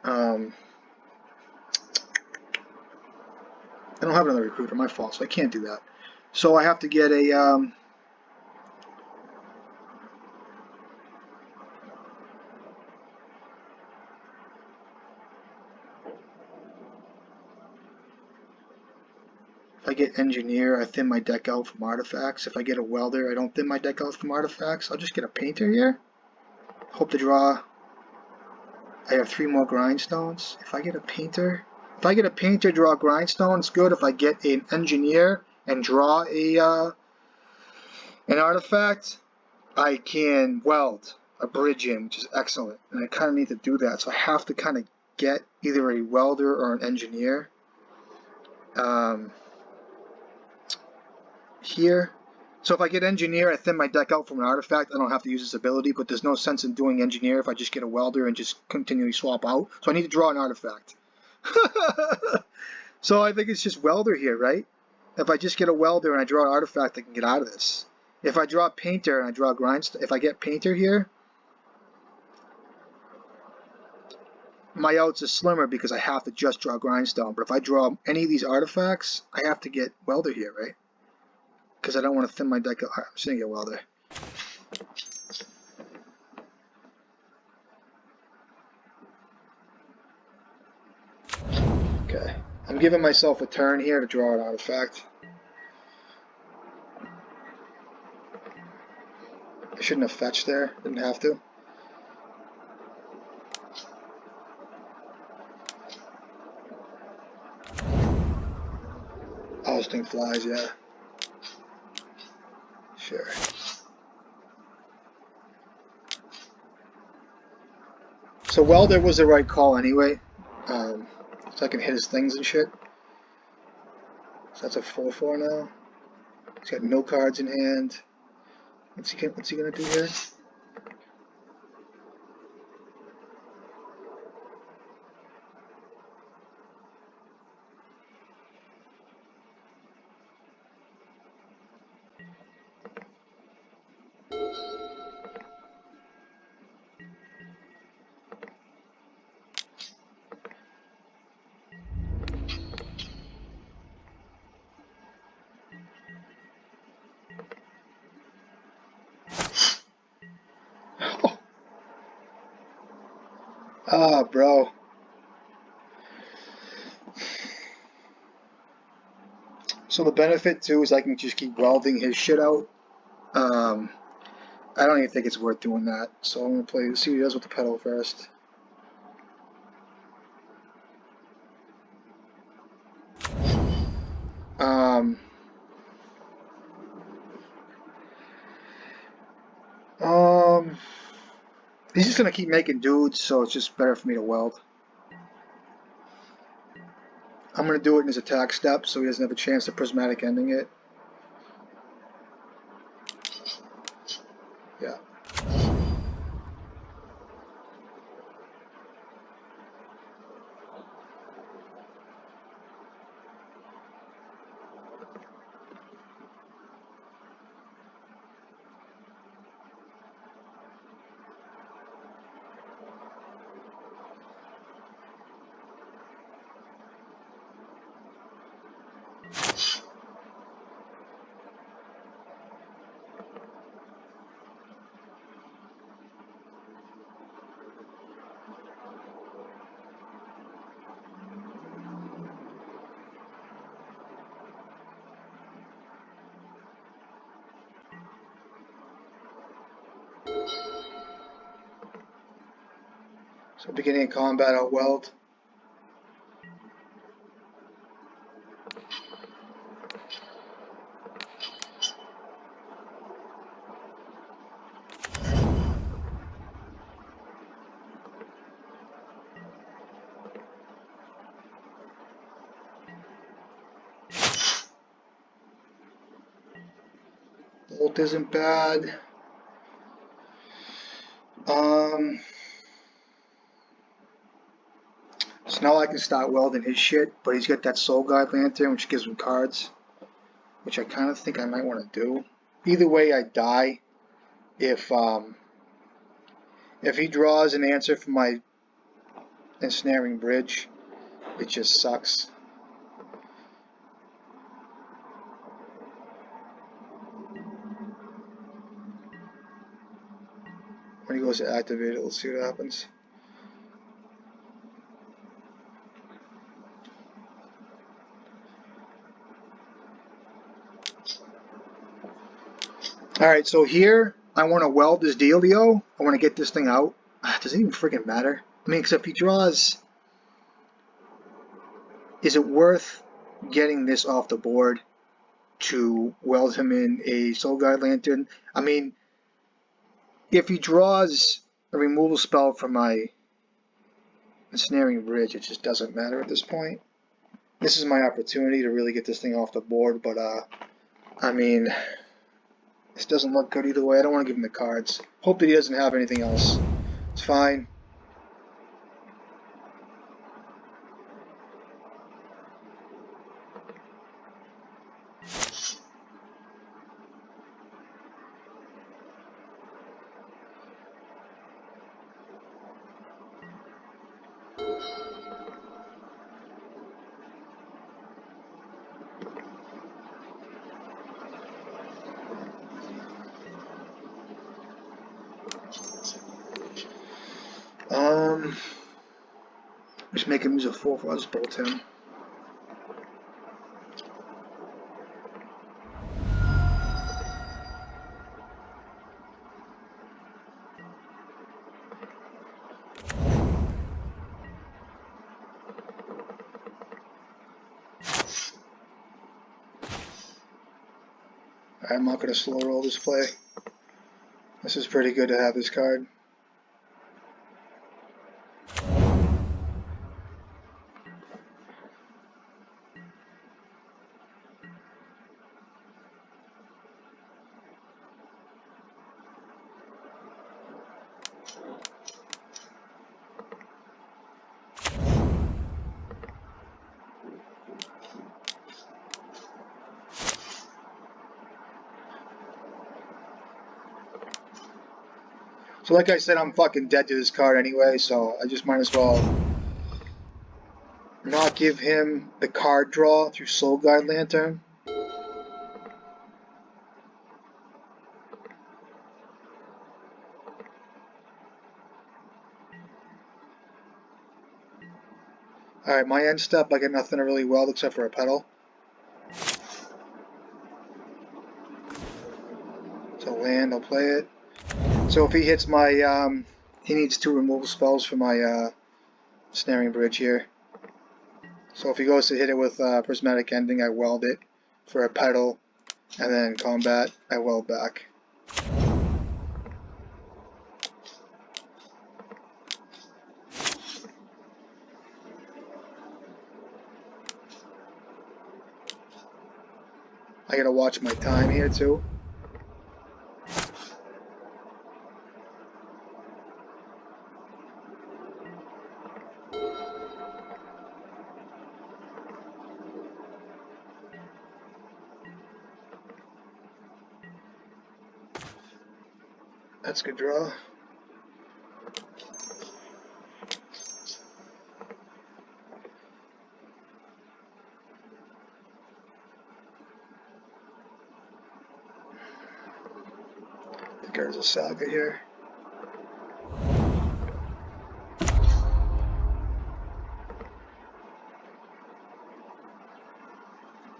I don't have another recruiter. My fault. So I can't do that. So I have to get a. If I get engineer, I thin my deck out from artifacts. If I get a welder, I don't thin my deck out from artifacts. I'll just get a painter here. Hope to draw. I have 3 more grindstones. If I get a painter, draw a grindstone, it's good. If I get an engineer and draw a an artifact, I can weld a bridge in, which is excellent. And I kind of need to do that, so I have to kind of get either a welder or an engineer. Here. So if I get engineer, I thin my deck out from an artifact. I don't have to use this ability, but there's no sense in doing engineer if I just get a welder and just continually swap out. So I need to draw an artifact. So I think it's just welder here, right? If I just get a welder and I draw an artifact, I can get out of this. If I draw painter and I draw grindstone, if I get painter here, my outs are slimmer because I have to just draw grindstone. But if I draw any of these artifacts, I have to get welder here, right? Because I don't want to thin my deck out. I'm just going to get welder. Okay. I'm giving myself a turn here to draw an artifact. I shouldn't have fetched there. Didn't have to. Oh, this thing flies, yeah. Sure. So welder was the right call anyway. So I can hit his things and shit. So that's a 4/4 now. He's got no cards in hand. What's he gonna do here? Ah, bro. So the benefit too is I can just keep welding his shit out. I don't even think it's worth doing that. So I'm gonna see what he does with the pedal first. He's just gonna keep making dudes, so it's just better for me to weld. I'm gonna do it in his attack step, so he doesn't have a chance to prismatic ending it. Yeah. So beginning of combat, I'll weld. Bolt isn't bad. So now I can start welding his shit, but he's got that Soul Guide lantern, which gives him cards, which I kind of think I might want to do. Either way, I die if he draws an answer for my ensnaring bridge. It just sucks. When he goes to activate it, let's see what happens. Alright, so here, I want to weld this dealio. I want to get this thing out. Does it even freaking matter? I mean, except he draws. Is it worth getting this off the board to weld him in a Soul Guide Lantern? I mean, if he draws a removal spell from my ensnaring bridge, it just doesn't matter at this point. This is my opportunity to really get this thing off the board, but I mean, this doesn't look good either way. I don't want to give him the cards. Hope that he doesn't have anything else. It's fine. Just make him use a full Frost Bolt him. I'm not going to slow roll this play. This is pretty good to have this card. So like I said, I'm fucking dead to this card anyway, so I just might as well not give him the card draw through Soul Guide Lantern. Alright, my end step, I get nothing to really weld except for a pedal. So land, I'll play it. So if he hits my, he needs 2 removal spells for my snaring bridge here. So if he goes to hit it with prismatic ending, I weld it for a pedal, and then combat, I weld back. I gotta watch my time here too. That's a good draw. I think there's a saga here.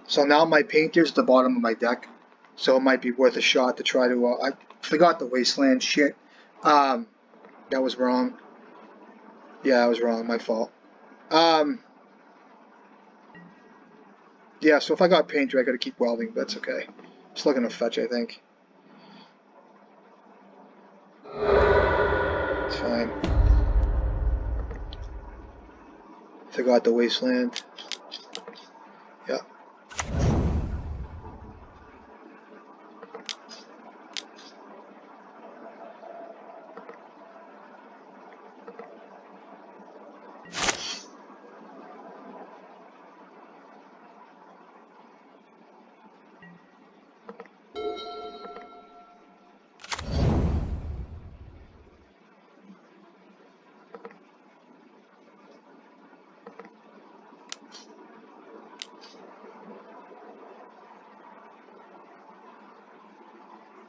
So now my painter's at the bottom of my deck, so it might be worth a shot to try to. I forgot the wasteland shit. That was wrong. Yeah, I was wrong. My fault. Um, yeah, so if I got painter, I gotta keep welding, but that's okay. Still gonna fetch, I think. It's fine. Figure out the wasteland. Yeah.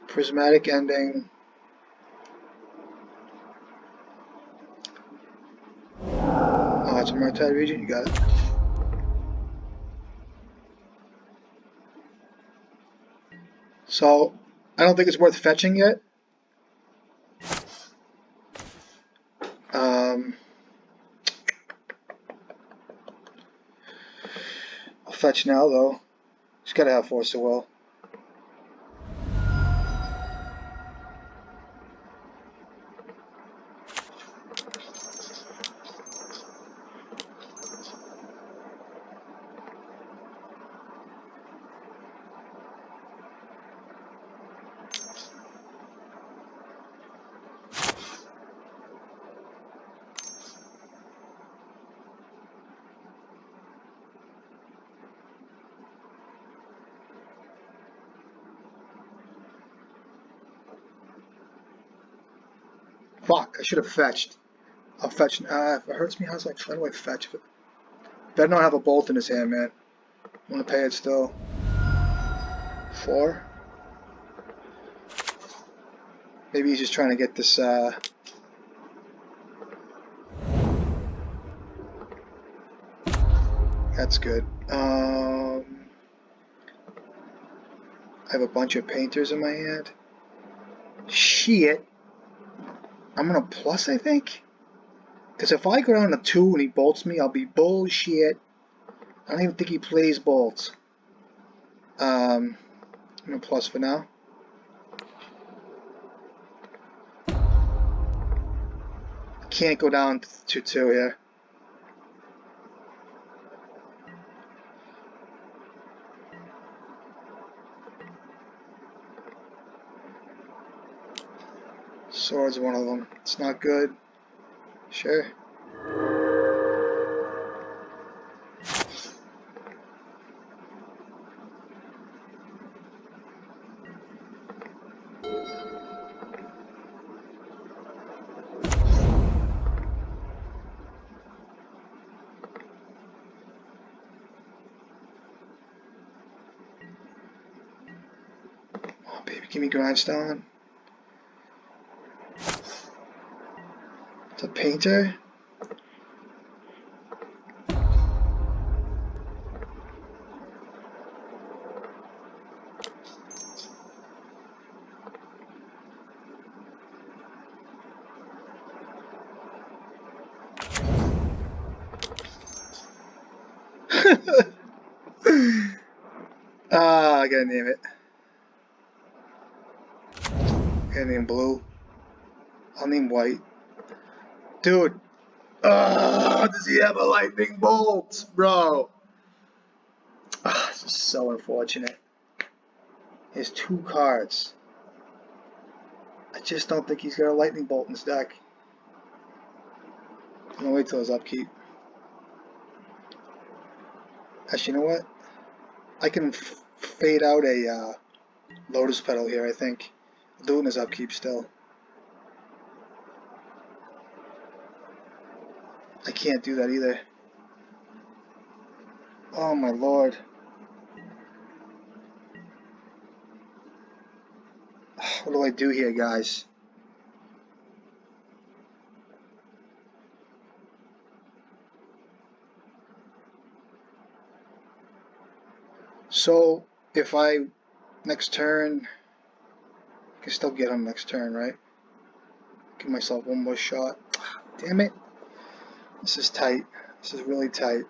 Prismatic ending. Oh, it's a Martide region. You got it. So, I don't think it's worth fetching yet. Um, I'll fetch now, though. Just gotta have force of will. Fuck, I should have fetched. I'll fetch. If it hurts me, how do I fetch? If it better not have a bolt in his hand, man. I'm gonna pay it still. 4? Maybe he's just trying to get this, that's good. I have a bunch of painters in my hand. Shit. I'm gonna plus, I think? Because if I go down to 2 and he bolts me, I'll be bullshit. I don't even think he plays bolts. I'm gonna plus for now. Can't go down to 2 here. Sword's one of them. It's not good. Sure. Oh, baby, give me grindstone. It's a painter. I gotta name it. I gotta name blue. I'll name white. Dude. Does he have a lightning bolt? Bro. This is so unfortunate. He has 2 cards. I just don't think he's got a lightning bolt in his deck. I'm gonna wait till his upkeep. Actually, you know what? I can fade out a Lotus Petal here, I think. I'll do it in his upkeep still. I can't do that either. Oh my lord. What do I do here, guys? So, if I next turn, I can still get him next turn, right? Give myself one more shot. Damn it. This is tight. This is really tight.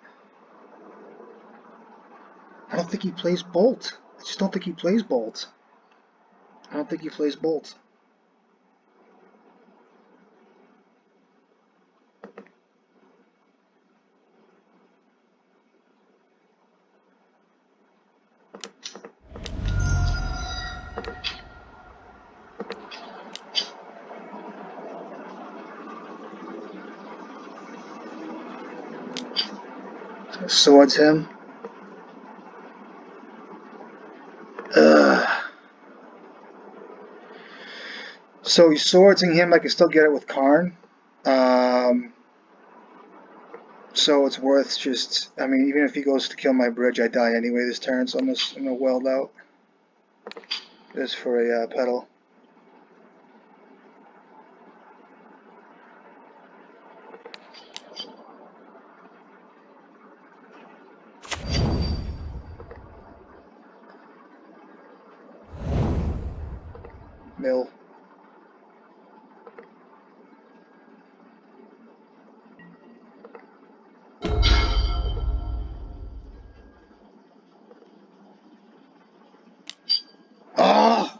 I don't think he plays Bolt. I just don't think he plays Bolt. I don't think he plays Bolt. Swords him. Ugh. So he's swordsing him. I can still get it with Karn. So it's worth just. I mean, even if he goes to kill my bridge, I die anyway this turn. So I'm gonna weld out. This for a pedal. Mill. Ah!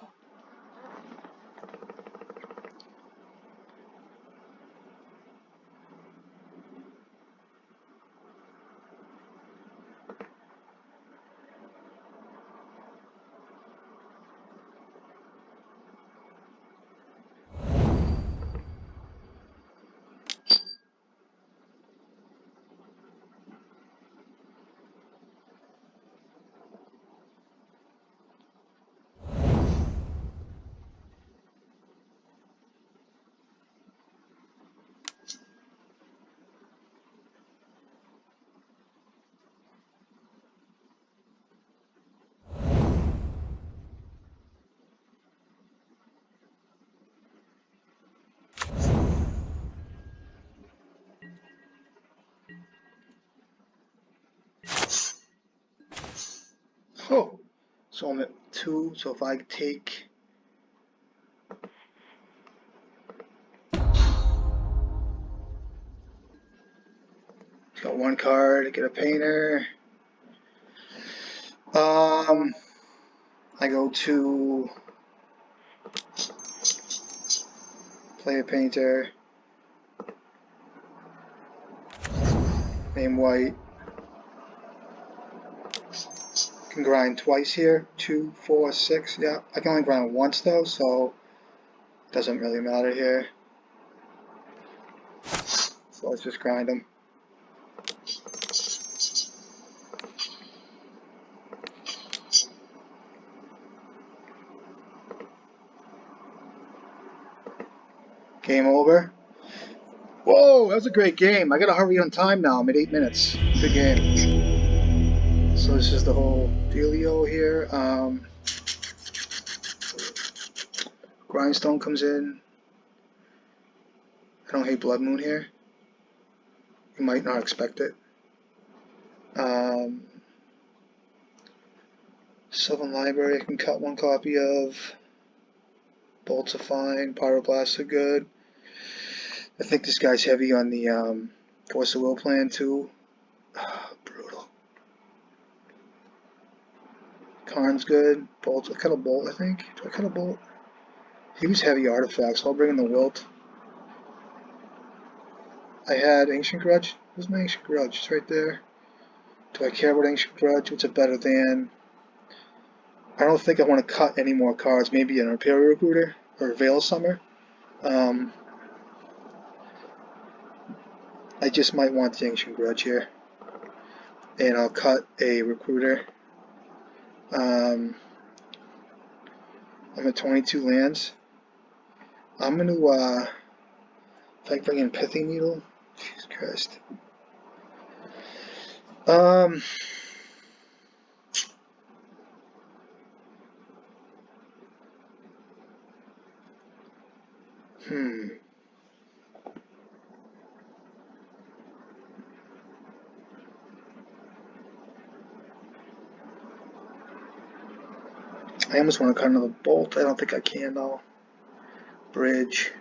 Oh, so I'm at 2. So if I take, got 1 card, get a painter. I go to play a painter, name white. Can grind twice here. 2, 4, 6. Yeah, I can only grind once though, so it doesn't really matter here. So let's just grind them. Game over. Whoa, that was a great game. I gotta hurry on time now. I'm at 8 minutes. Good game. So this is the whole dealio here. Grindstone comes in. I don't hate Blood Moon here. You might not expect it. Sylvan Library I can cut 1 copy of. Bolts are fine. Pyroblasts are good. I think this guy's heavy on the Force of Will plan too. Brutal. Karn's good. Bolts. I cut a bolt, I think. Do I cut a bolt? He was heavy artifacts, so I'll bring in the Wilt. I had Ancient Grudge. Where's my Ancient Grudge? It's right there. Do I care about Ancient Grudge? What's it better than? I don't think I want to cut any more cards. Maybe an Imperial Recruiter or Veil Summer. I just might want the Ancient Grudge here. And I'll cut a Recruiter. I'm at 22 lands. I'm going to, if I bring in Pithy Needle, Jesus Christ. I almost want to cut another bolt. I don't think I can though. Bridge.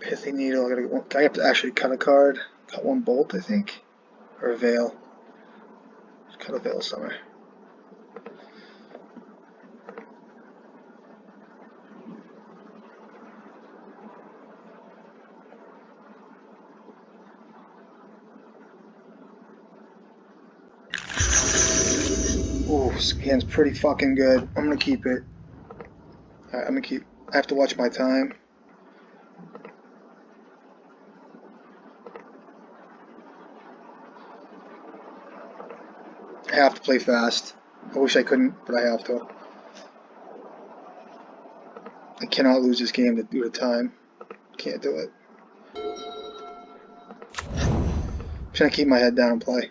Pithy needle. I have to actually cut a card. Cut one bolt, I think, or a veil. Cut a veil somewhere. Ooh, scan's pretty fucking good. I'm gonna keep it. Alright, I'm gonna keep. I have to watch my time. I have to play fast. I wish I couldn't, but I have to. I cannot lose this game due to time. Can't do it. I'm just gonna keep my head down and play.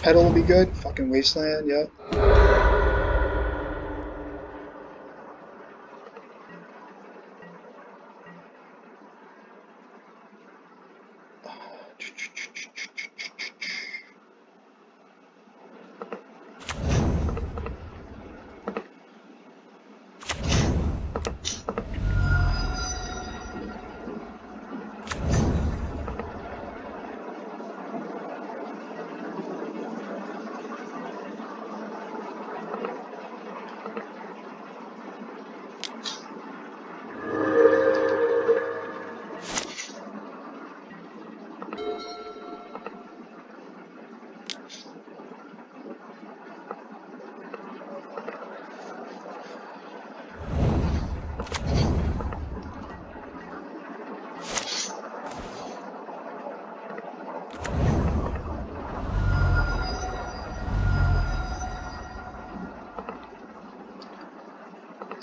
Pedal will be good. Fucking Wasteland, yep.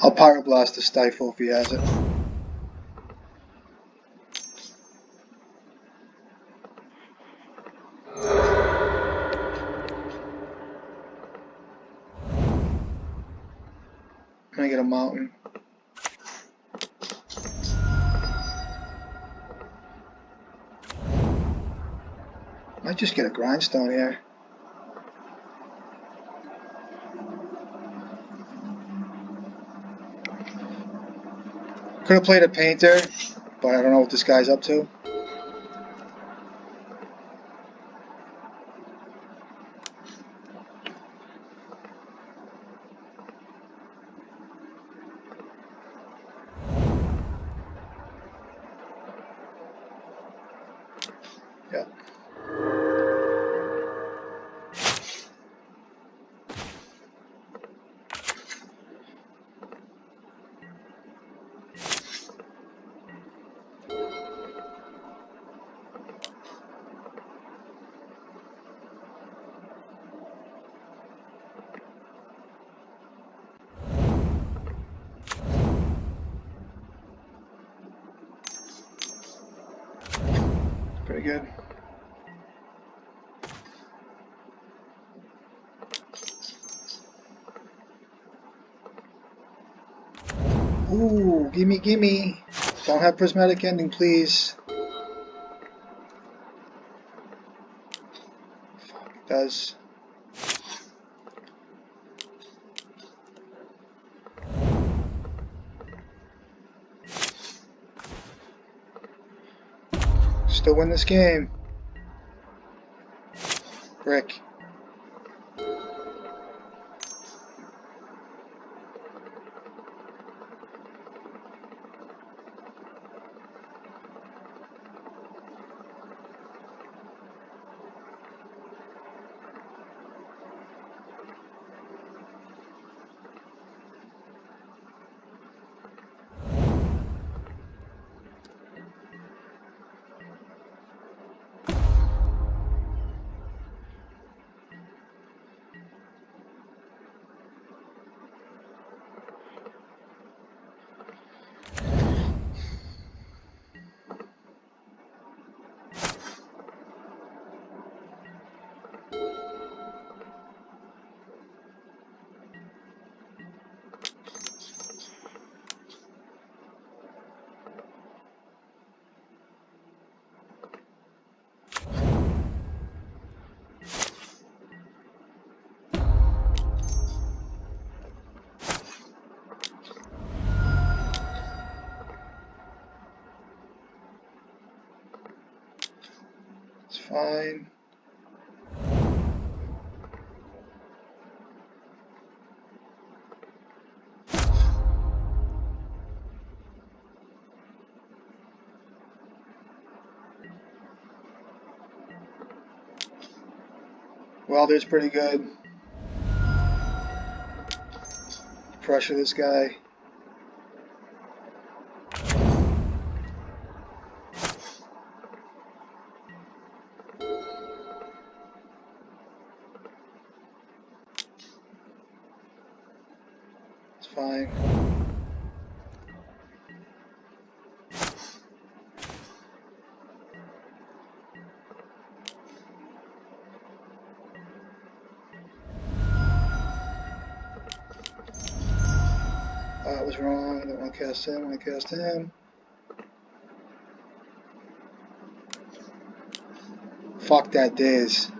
I'll Pyroblast the Stifle if he has it. I'm gonna get a Mountain. Might just get a Grindstone here. Could have played a Painter, but I don't know what this guy's up to. Yeah. Pretty good. Ooh, gimme, gimme. Don't have Prismatic Ending, please. Fuck, it does. Still win this game. Brick. fine. Welder's pretty good. Pressure this guy. It's fine. That was wrong. I don't want to cast him. I want to cast him. Fuck that Daze.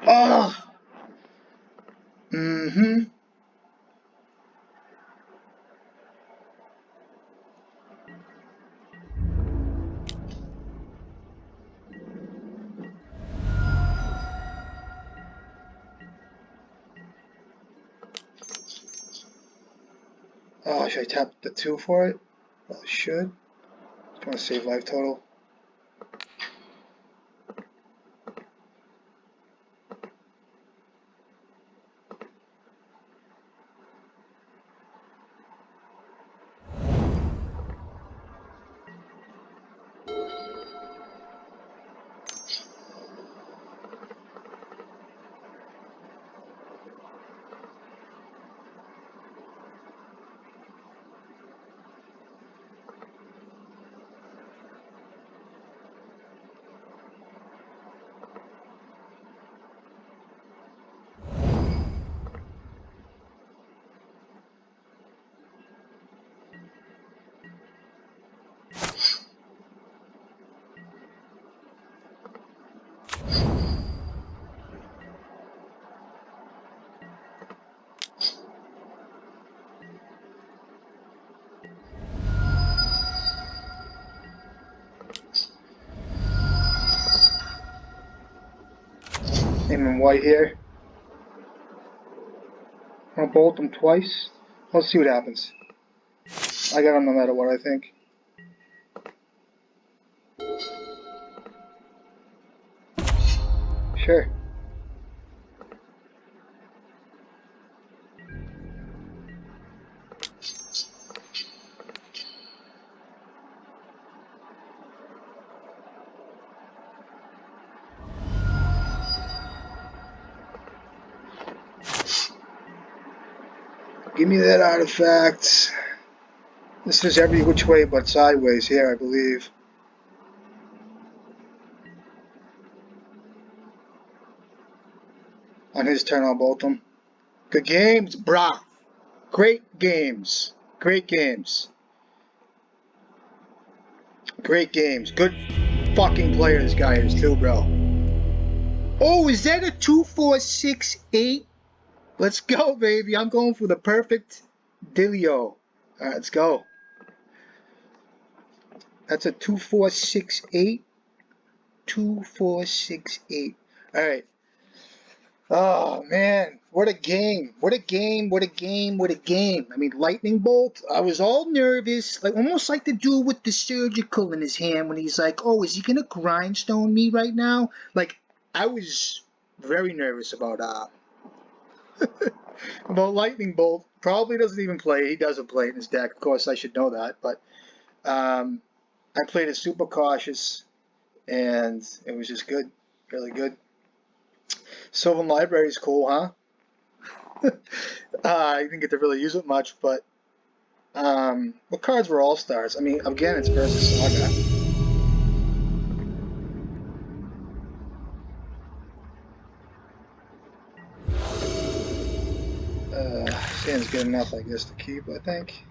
Oh! Mm-hmm. Oh, should I tap the 2 for it? Well, I should. Just want to save life total. Name him white here. I'm gonna bolt him twice. Let's see what happens. I got him no matter what, I think. Sure. Give me that artifact. This is every which way but sideways here, I believe. On his turn, I'll bolt him. Good games, brah. Great games. Great games. Great games. Good fucking player this guy is too, bro. Oh, is that a 2-4-6-8? Let's go, baby. I'm going for the perfect dealio. Alright, let's go. That's a 2-4-6-8. 2-4-6-8. Alright. Oh man, what a game. What a game, what a game, what a game. I mean, lightning bolt, I was all nervous, like almost like the dude with the surgical in his hand when he's like, oh, is he gonna grindstone me right now? Like, I was very nervous about about lightning bolt. Probably doesn't even play. He doesn't play in his deck. Of course, I should know that, but I played it super cautious, and it was just good, really good. Sylvan Library is cool, huh? I didn't get to really use it much, but what cards were all-stars? I mean, again, it's versus Saga. Sand's good enough, I guess, to keep, I think.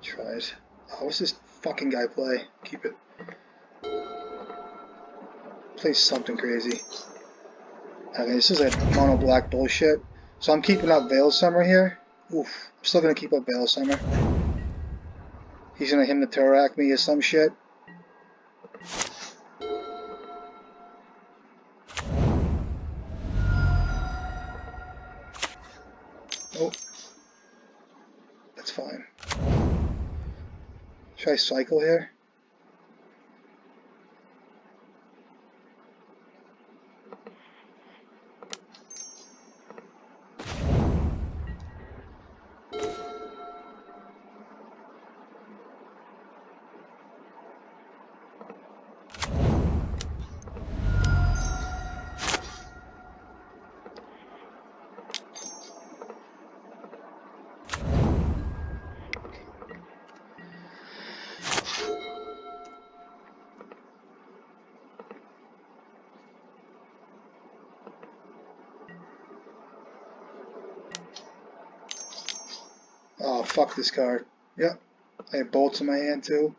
Try it. Oh, what's this fucking guy play? Keep it. Play something crazy. Okay, this is like mono black bullshit. So I'm keeping up Veil Summer here. Oof. I'm still gonna keep up Veil Summer. He's gonna Hymnothorac me or some shit. Oh. That's fine. Should I cycle here? Oh, fuck this card. Yep. I have bolts in my hand too.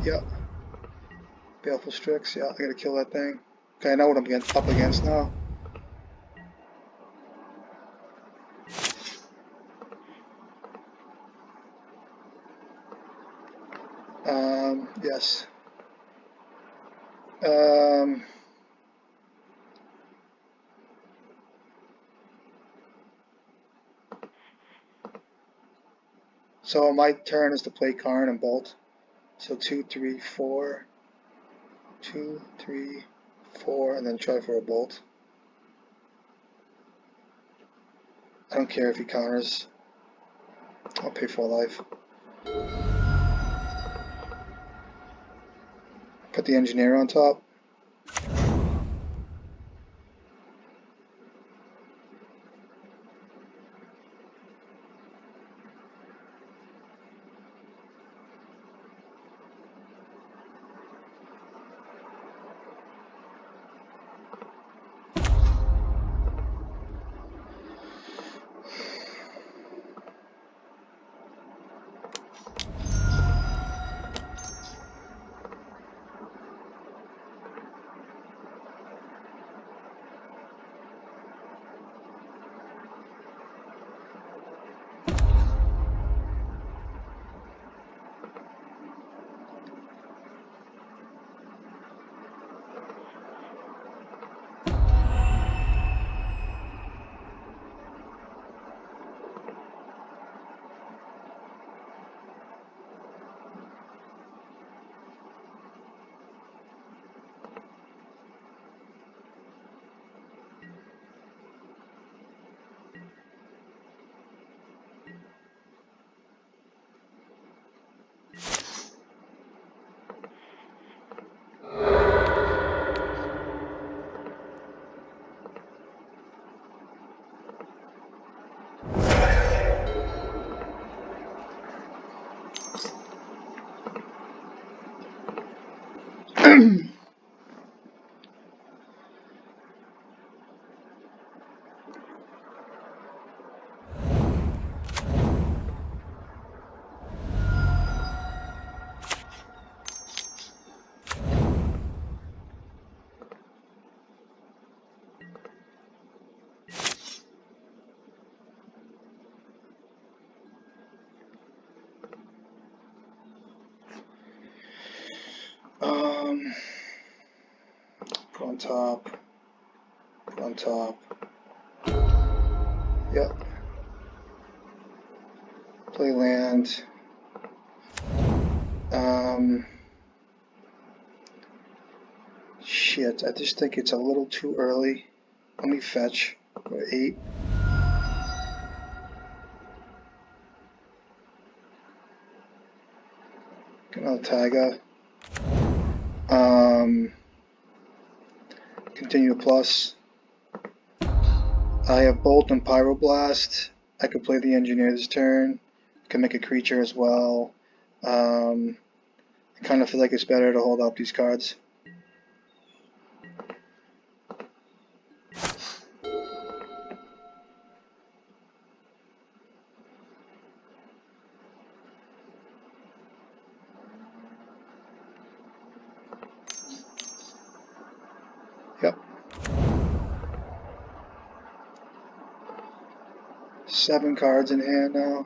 Yep. Baleful Strix. Yeah, I gotta kill that thing. Okay, I know what I'm up against now. Yes. So my turn is to play Karn and bolt. So 2, 3, 4. 2, 3, 4, and then try for a bolt. I don't care if he counters. I'll pay 4 life. Put the engineer on top. Put on top. Put on top. Yep. Play land. Shit, I just think it's a little too early. Let me fetch. Go 8. Get another Taiga. Continue to plus. I have Bolt and Pyroblast. I could play the Engineer this turn. Can make a creature as well. I kind of feel like it's better to hold up these cards. Yep. 7 cards in hand now.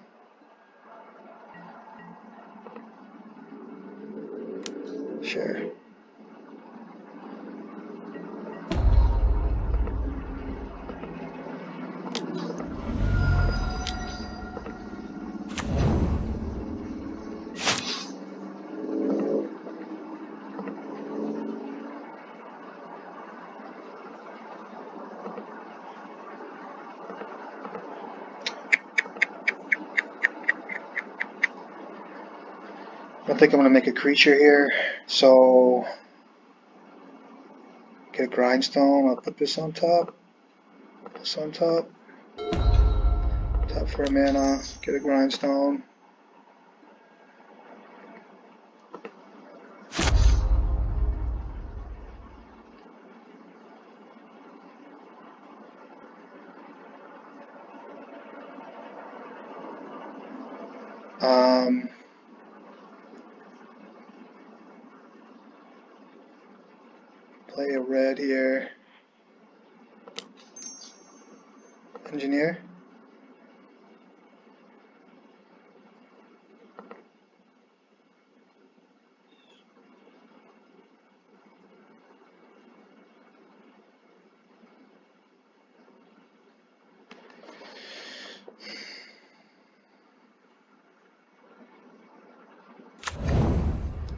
Sure. I think I'm going to make a creature here, so get a grindstone. I'll put this on top, this on top, tap for a mana, get a grindstone. Play a red here. Engineer.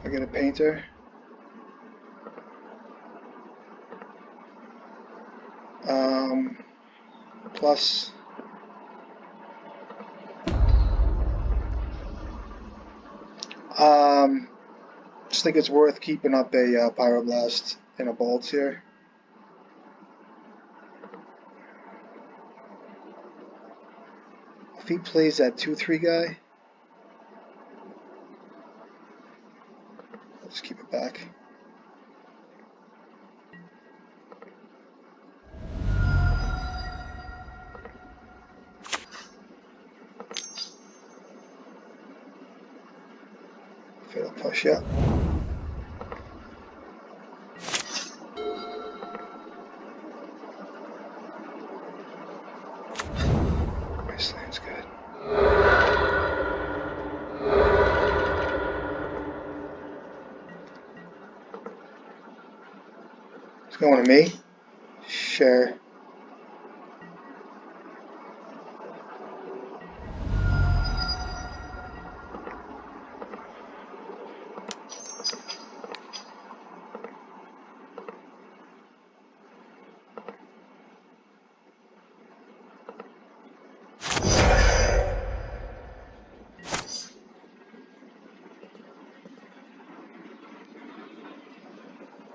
I get a painter. Plus just think it's worth keeping up a pyroblast and a bolt here. If he plays that 2/3 guy, I'll just keep it back. Fatal push, yeah. Wasteland's good. It's going to me? Sure.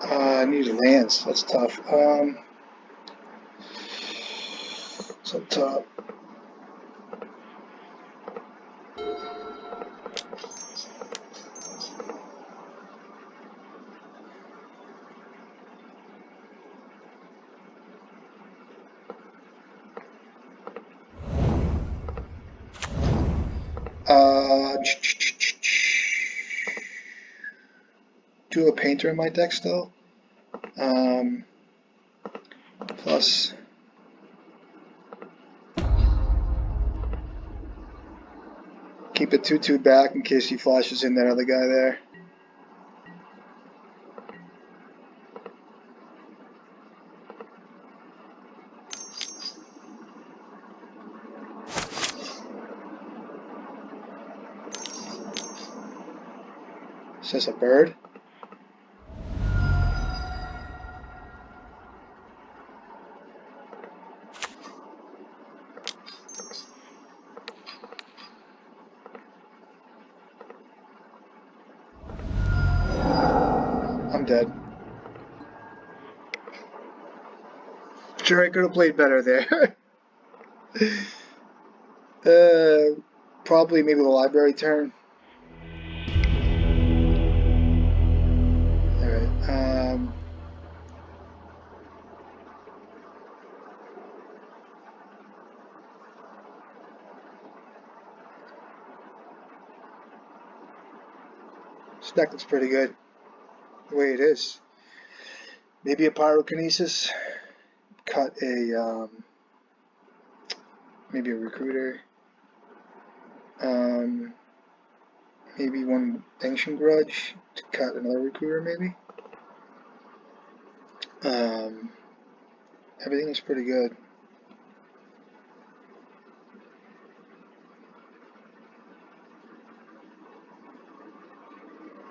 I need lands. That's tough. So top. Do a painter in my deck still. Plus keep a 2/2 back in case he flashes in that other guy there. Is this a bird? I'm dead. Sure, I could have played better there. Probably maybe the library turn. Alright, this deck looks pretty good the way it is. Maybe a pyrokinesis. Cut a maybe a recruiter. Maybe one ancient grudge to cut another recruiter, maybe. Everything is pretty good.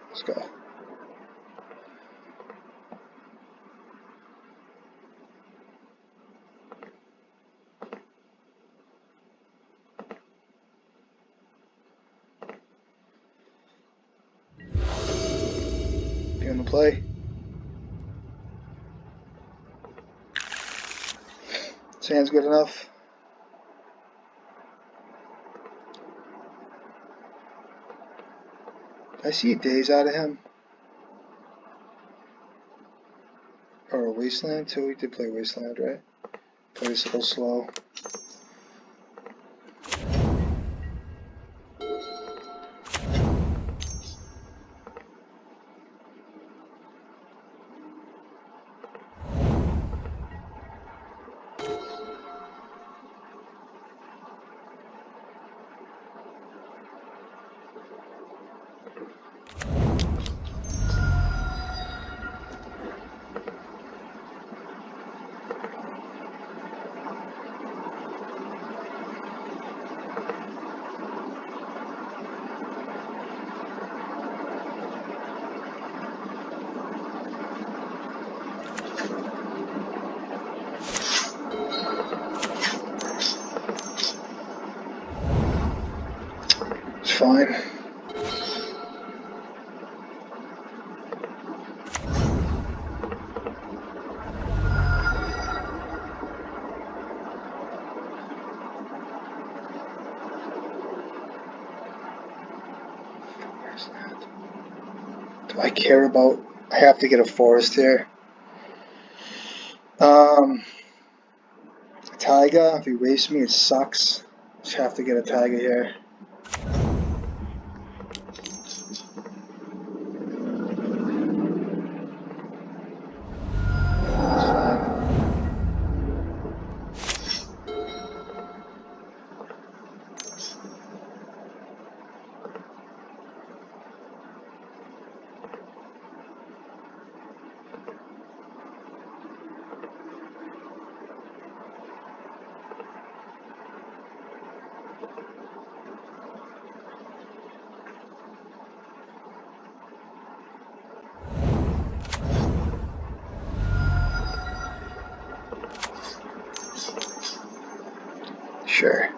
Let's go. Be on the play. Sand's good enough. I see a daze out of him. Or a wasteland too. He did play wasteland, right? Plays a little slow. It's fine. Do I care about? I have to get a forest here. Taiga, if he wastes me, it sucks. Just have to get a Taiga here. Sure.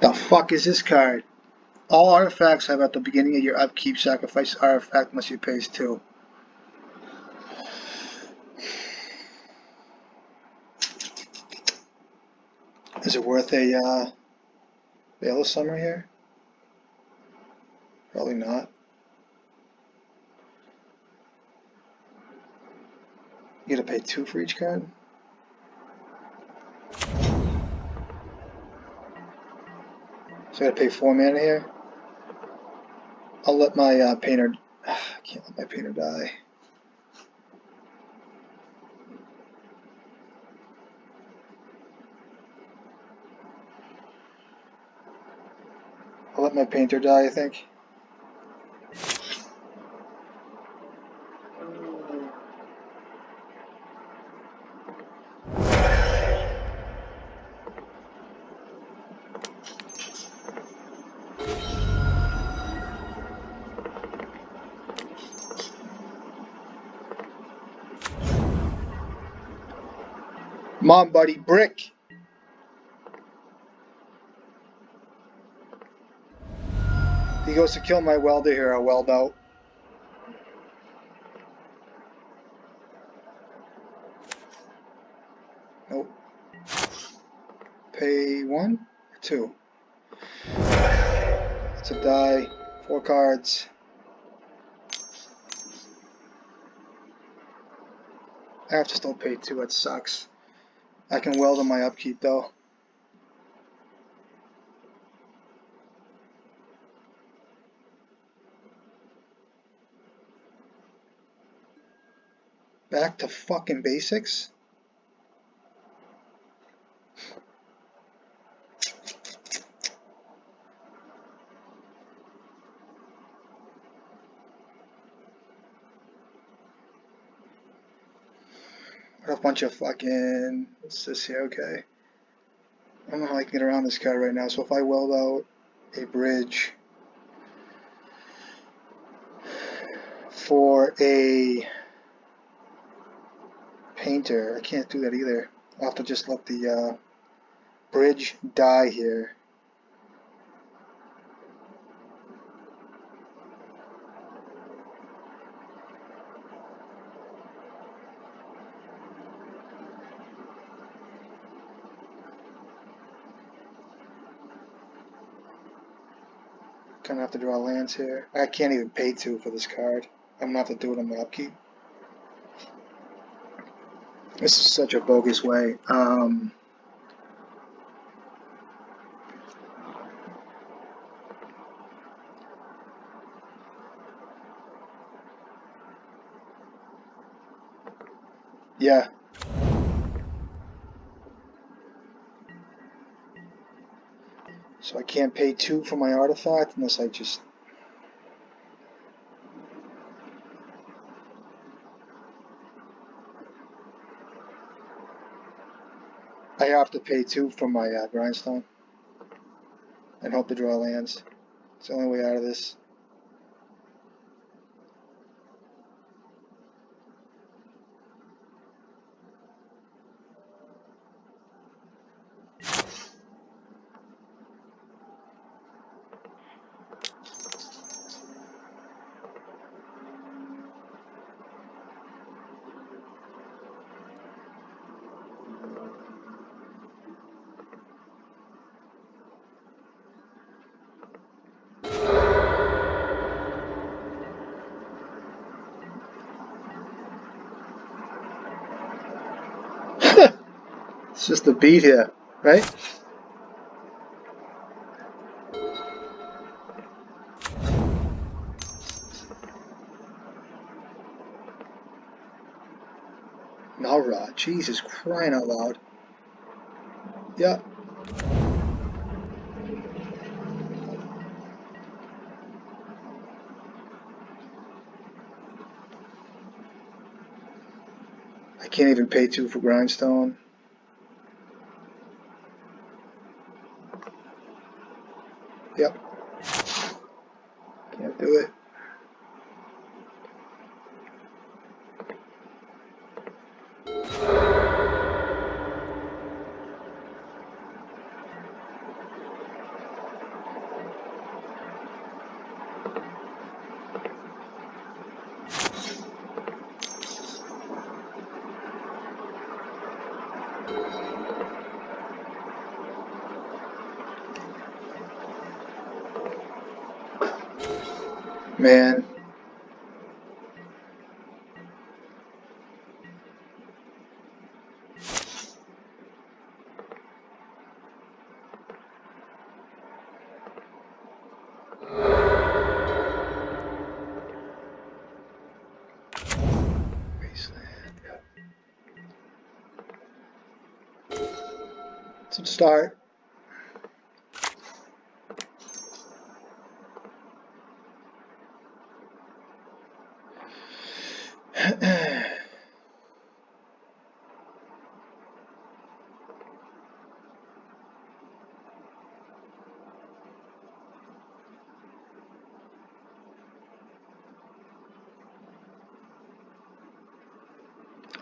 The fuck is this card? All artifacts have at the beginning of your upkeep sacrifice artifact unless you pays 2. Is it worth a Veil of Summer here? Probably not. You gotta pay 2 for each card? So I gotta pay 4 mana here? I'll let my painter... I can't let my painter die. I'll let my painter die, I think. Come on, buddy, brick! He goes to kill my welder here, I'll weld out. Nope. Pay 1 or 2? It's a die. 4 cards. I have to still pay 2, it sucks. I can weld on my upkeep though. Back to fucking basics? What a bunch of fucking... What's this here? Okay. I don't know how I can get around this card right now, so if I weld out a bridge for a painter, I can't do that either. I'll have to just let the bridge die here. Gonna have to draw lands here. I can't even pay 2 for this card. I'm gonna have to do it on my upkeep. This is such a bogus way. Yeah. So I can't pay 2 for my artifact unless I just... I have to pay 2 for my grindstone and hope to draw lands. It's the only way out of this. It's just a beat here, right? Nalra, Jesus crying out loud. Yeah. I can't even pay 2 for grindstone. Yep. Can't do it. Man. It's a start.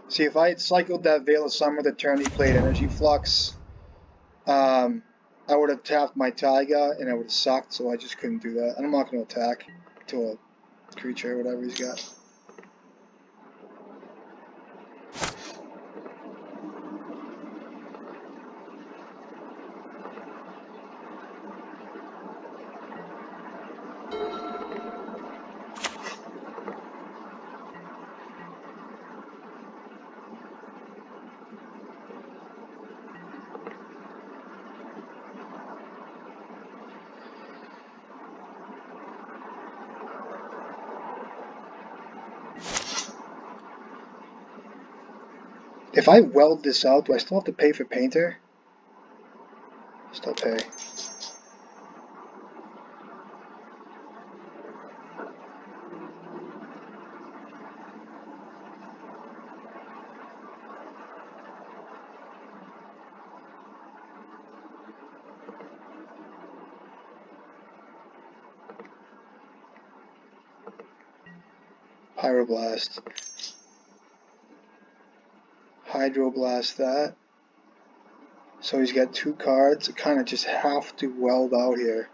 See, if I had cycled that Veil of Summer the turn he played Energy Flux, I would have tapped my Taiga and it would have sucked, so I just couldn't do that. And I'm not going to attack to a creature or whatever he's got. If I weld this out, do I still have to pay for painter? Still pay. Pyroblast. Hydroblast that. So he's got 2 cards. I kind of just have to weld out here.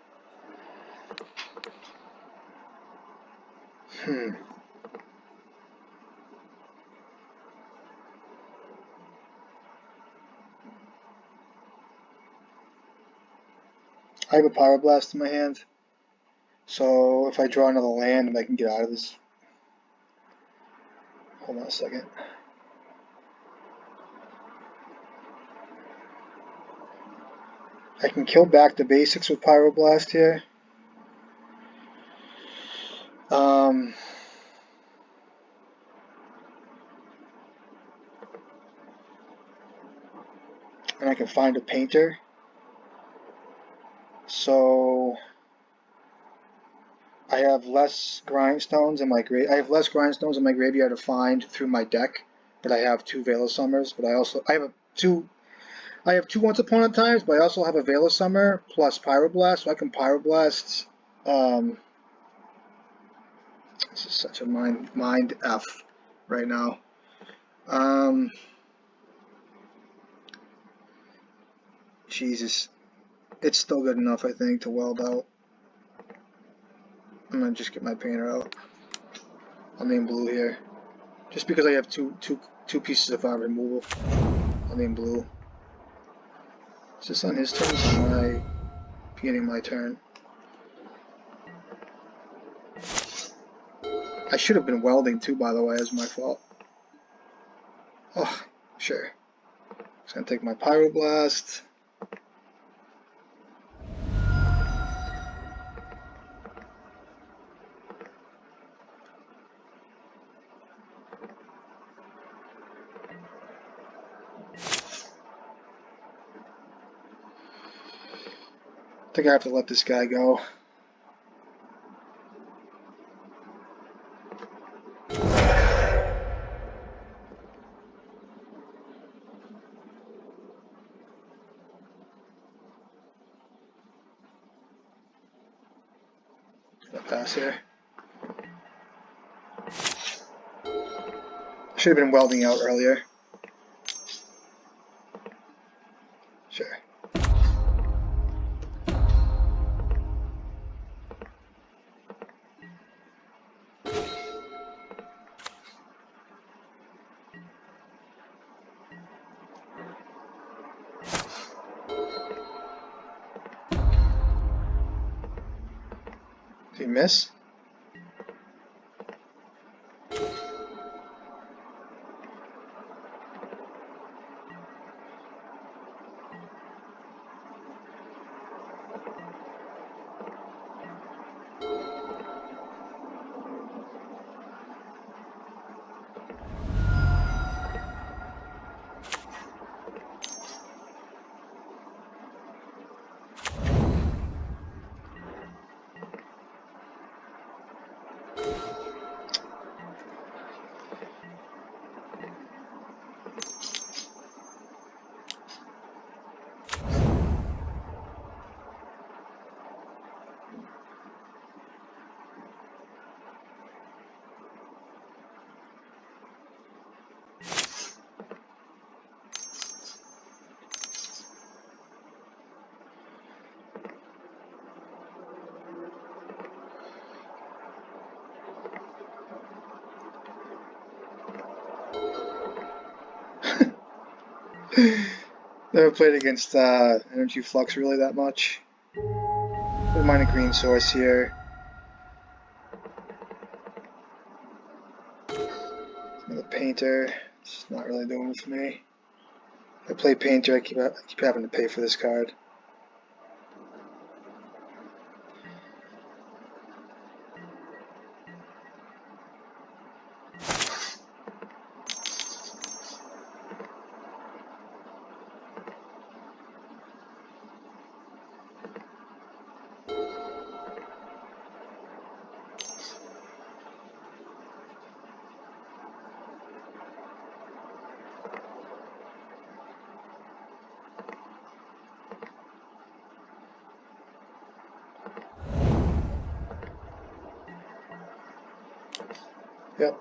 I have a Pyroblast in my hand. So if I draw another land, I can get out of this. Hold on a second. I can kill back the basics with Pyroblast here. And I can find a painter. So I have less grindstones in my graveyard to find through my deck, but I have 2 Veil of Summers. But I have two Once Upon a Times, but I also have a Veil of Summer plus Pyroblast, so I can Pyroblast. This is such a mind F right now. Jesus, it's still good enough, I think, to weld out. I'm gonna just get my painter out. I'll name blue here, just because I have two pieces of removal. I'll name blue. Is this on his turn? Or am I beginning my turn? I should have been welding too, by the way. It's my fault. Oh, sure. Just gonna take my Pyroblast. I think I have to let this guy go. Gonna pass here. Should have been welding out earlier. Sure. Did he miss? Never played against Energy Flux really that much. Wouldn't mind a green source here. Another painter. It's not really doing it for me. If I play painter, I keep having to pay for this card. Yep.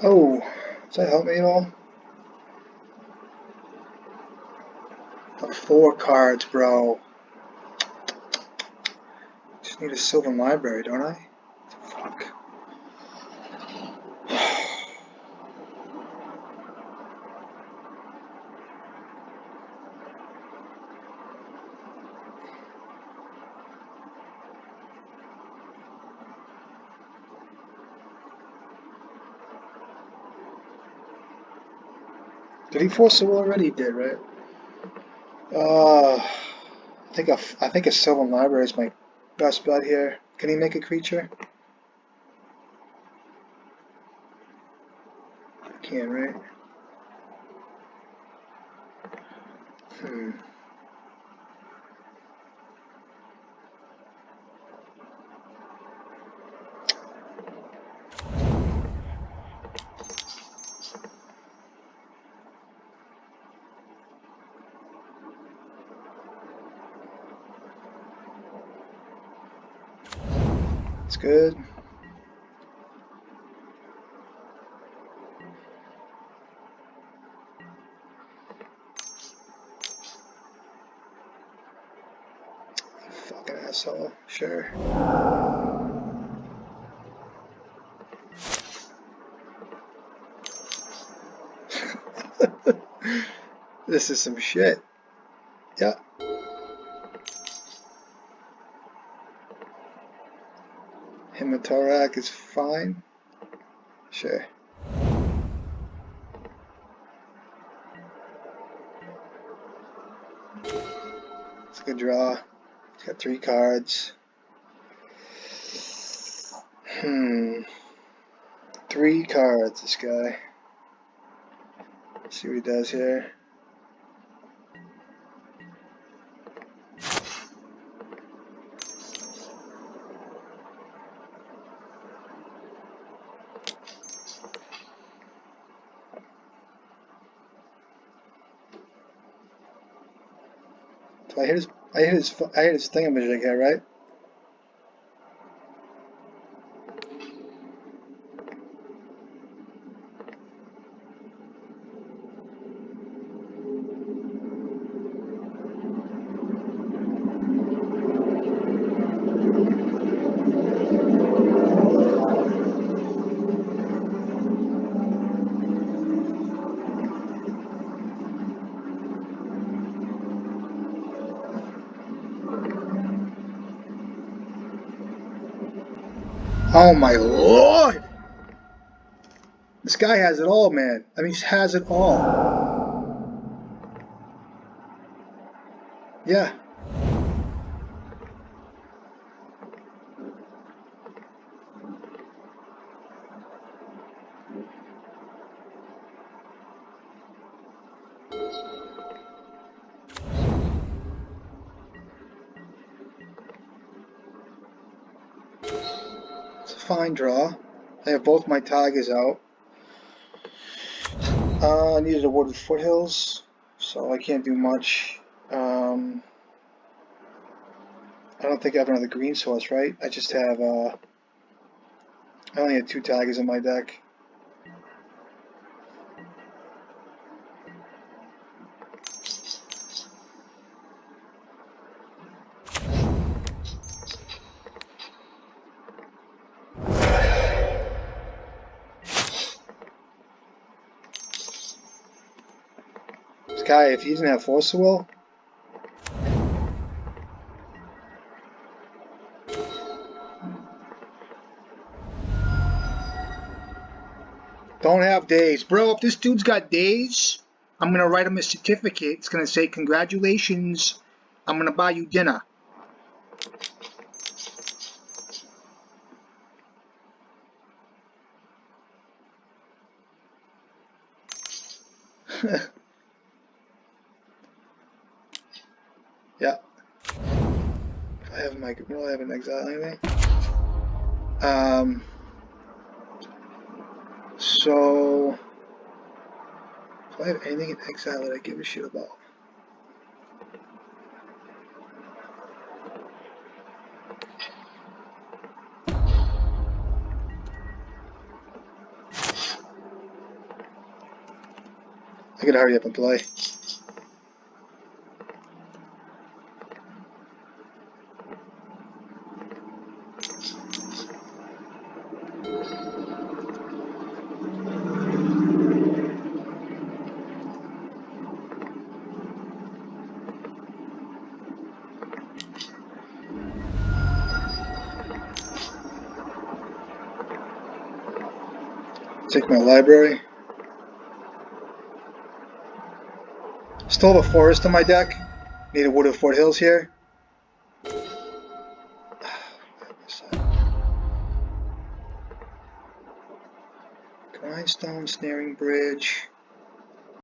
Oh, does that help me at all? 4 cards, bro. Just need a Sylvan library, don't I? Fuck. Did he force the will already? He did, right? I think a Sylvan library is my best bet here. Can he make a creature? Can, right? Hmm. It's good. Fucking asshole. Sure. This is some shit. Yeah. Hematorak is fine. Sure. It's a good draw. It's got 3 cards. 3 cards, this guy. Let's see what he does here. So I hit his thingamajig here, right? Oh my lord! This guy has it all, man. I mean, he has it all. Yeah. It's a fine draw. I have both my tigers out. I needed a wooded foothills, so I can't do much. I don't think I have another green source, right? I just have I only had 2 tigers in my deck. This guy, if he doesn't have Force of Will, don't have days. Bro, if this dude's got days, I'm gonna write him a certificate. It's gonna say, congratulations, I'm gonna buy you dinner. Yeah. I have my, well, I have an exile anyway. So, do I have anything in exile that I give a shit about? I gotta hurry up and play. Take my library. Still have a forest in my deck. Need a Wood of Fort Hills here. Grindstone, Snaring Bridge.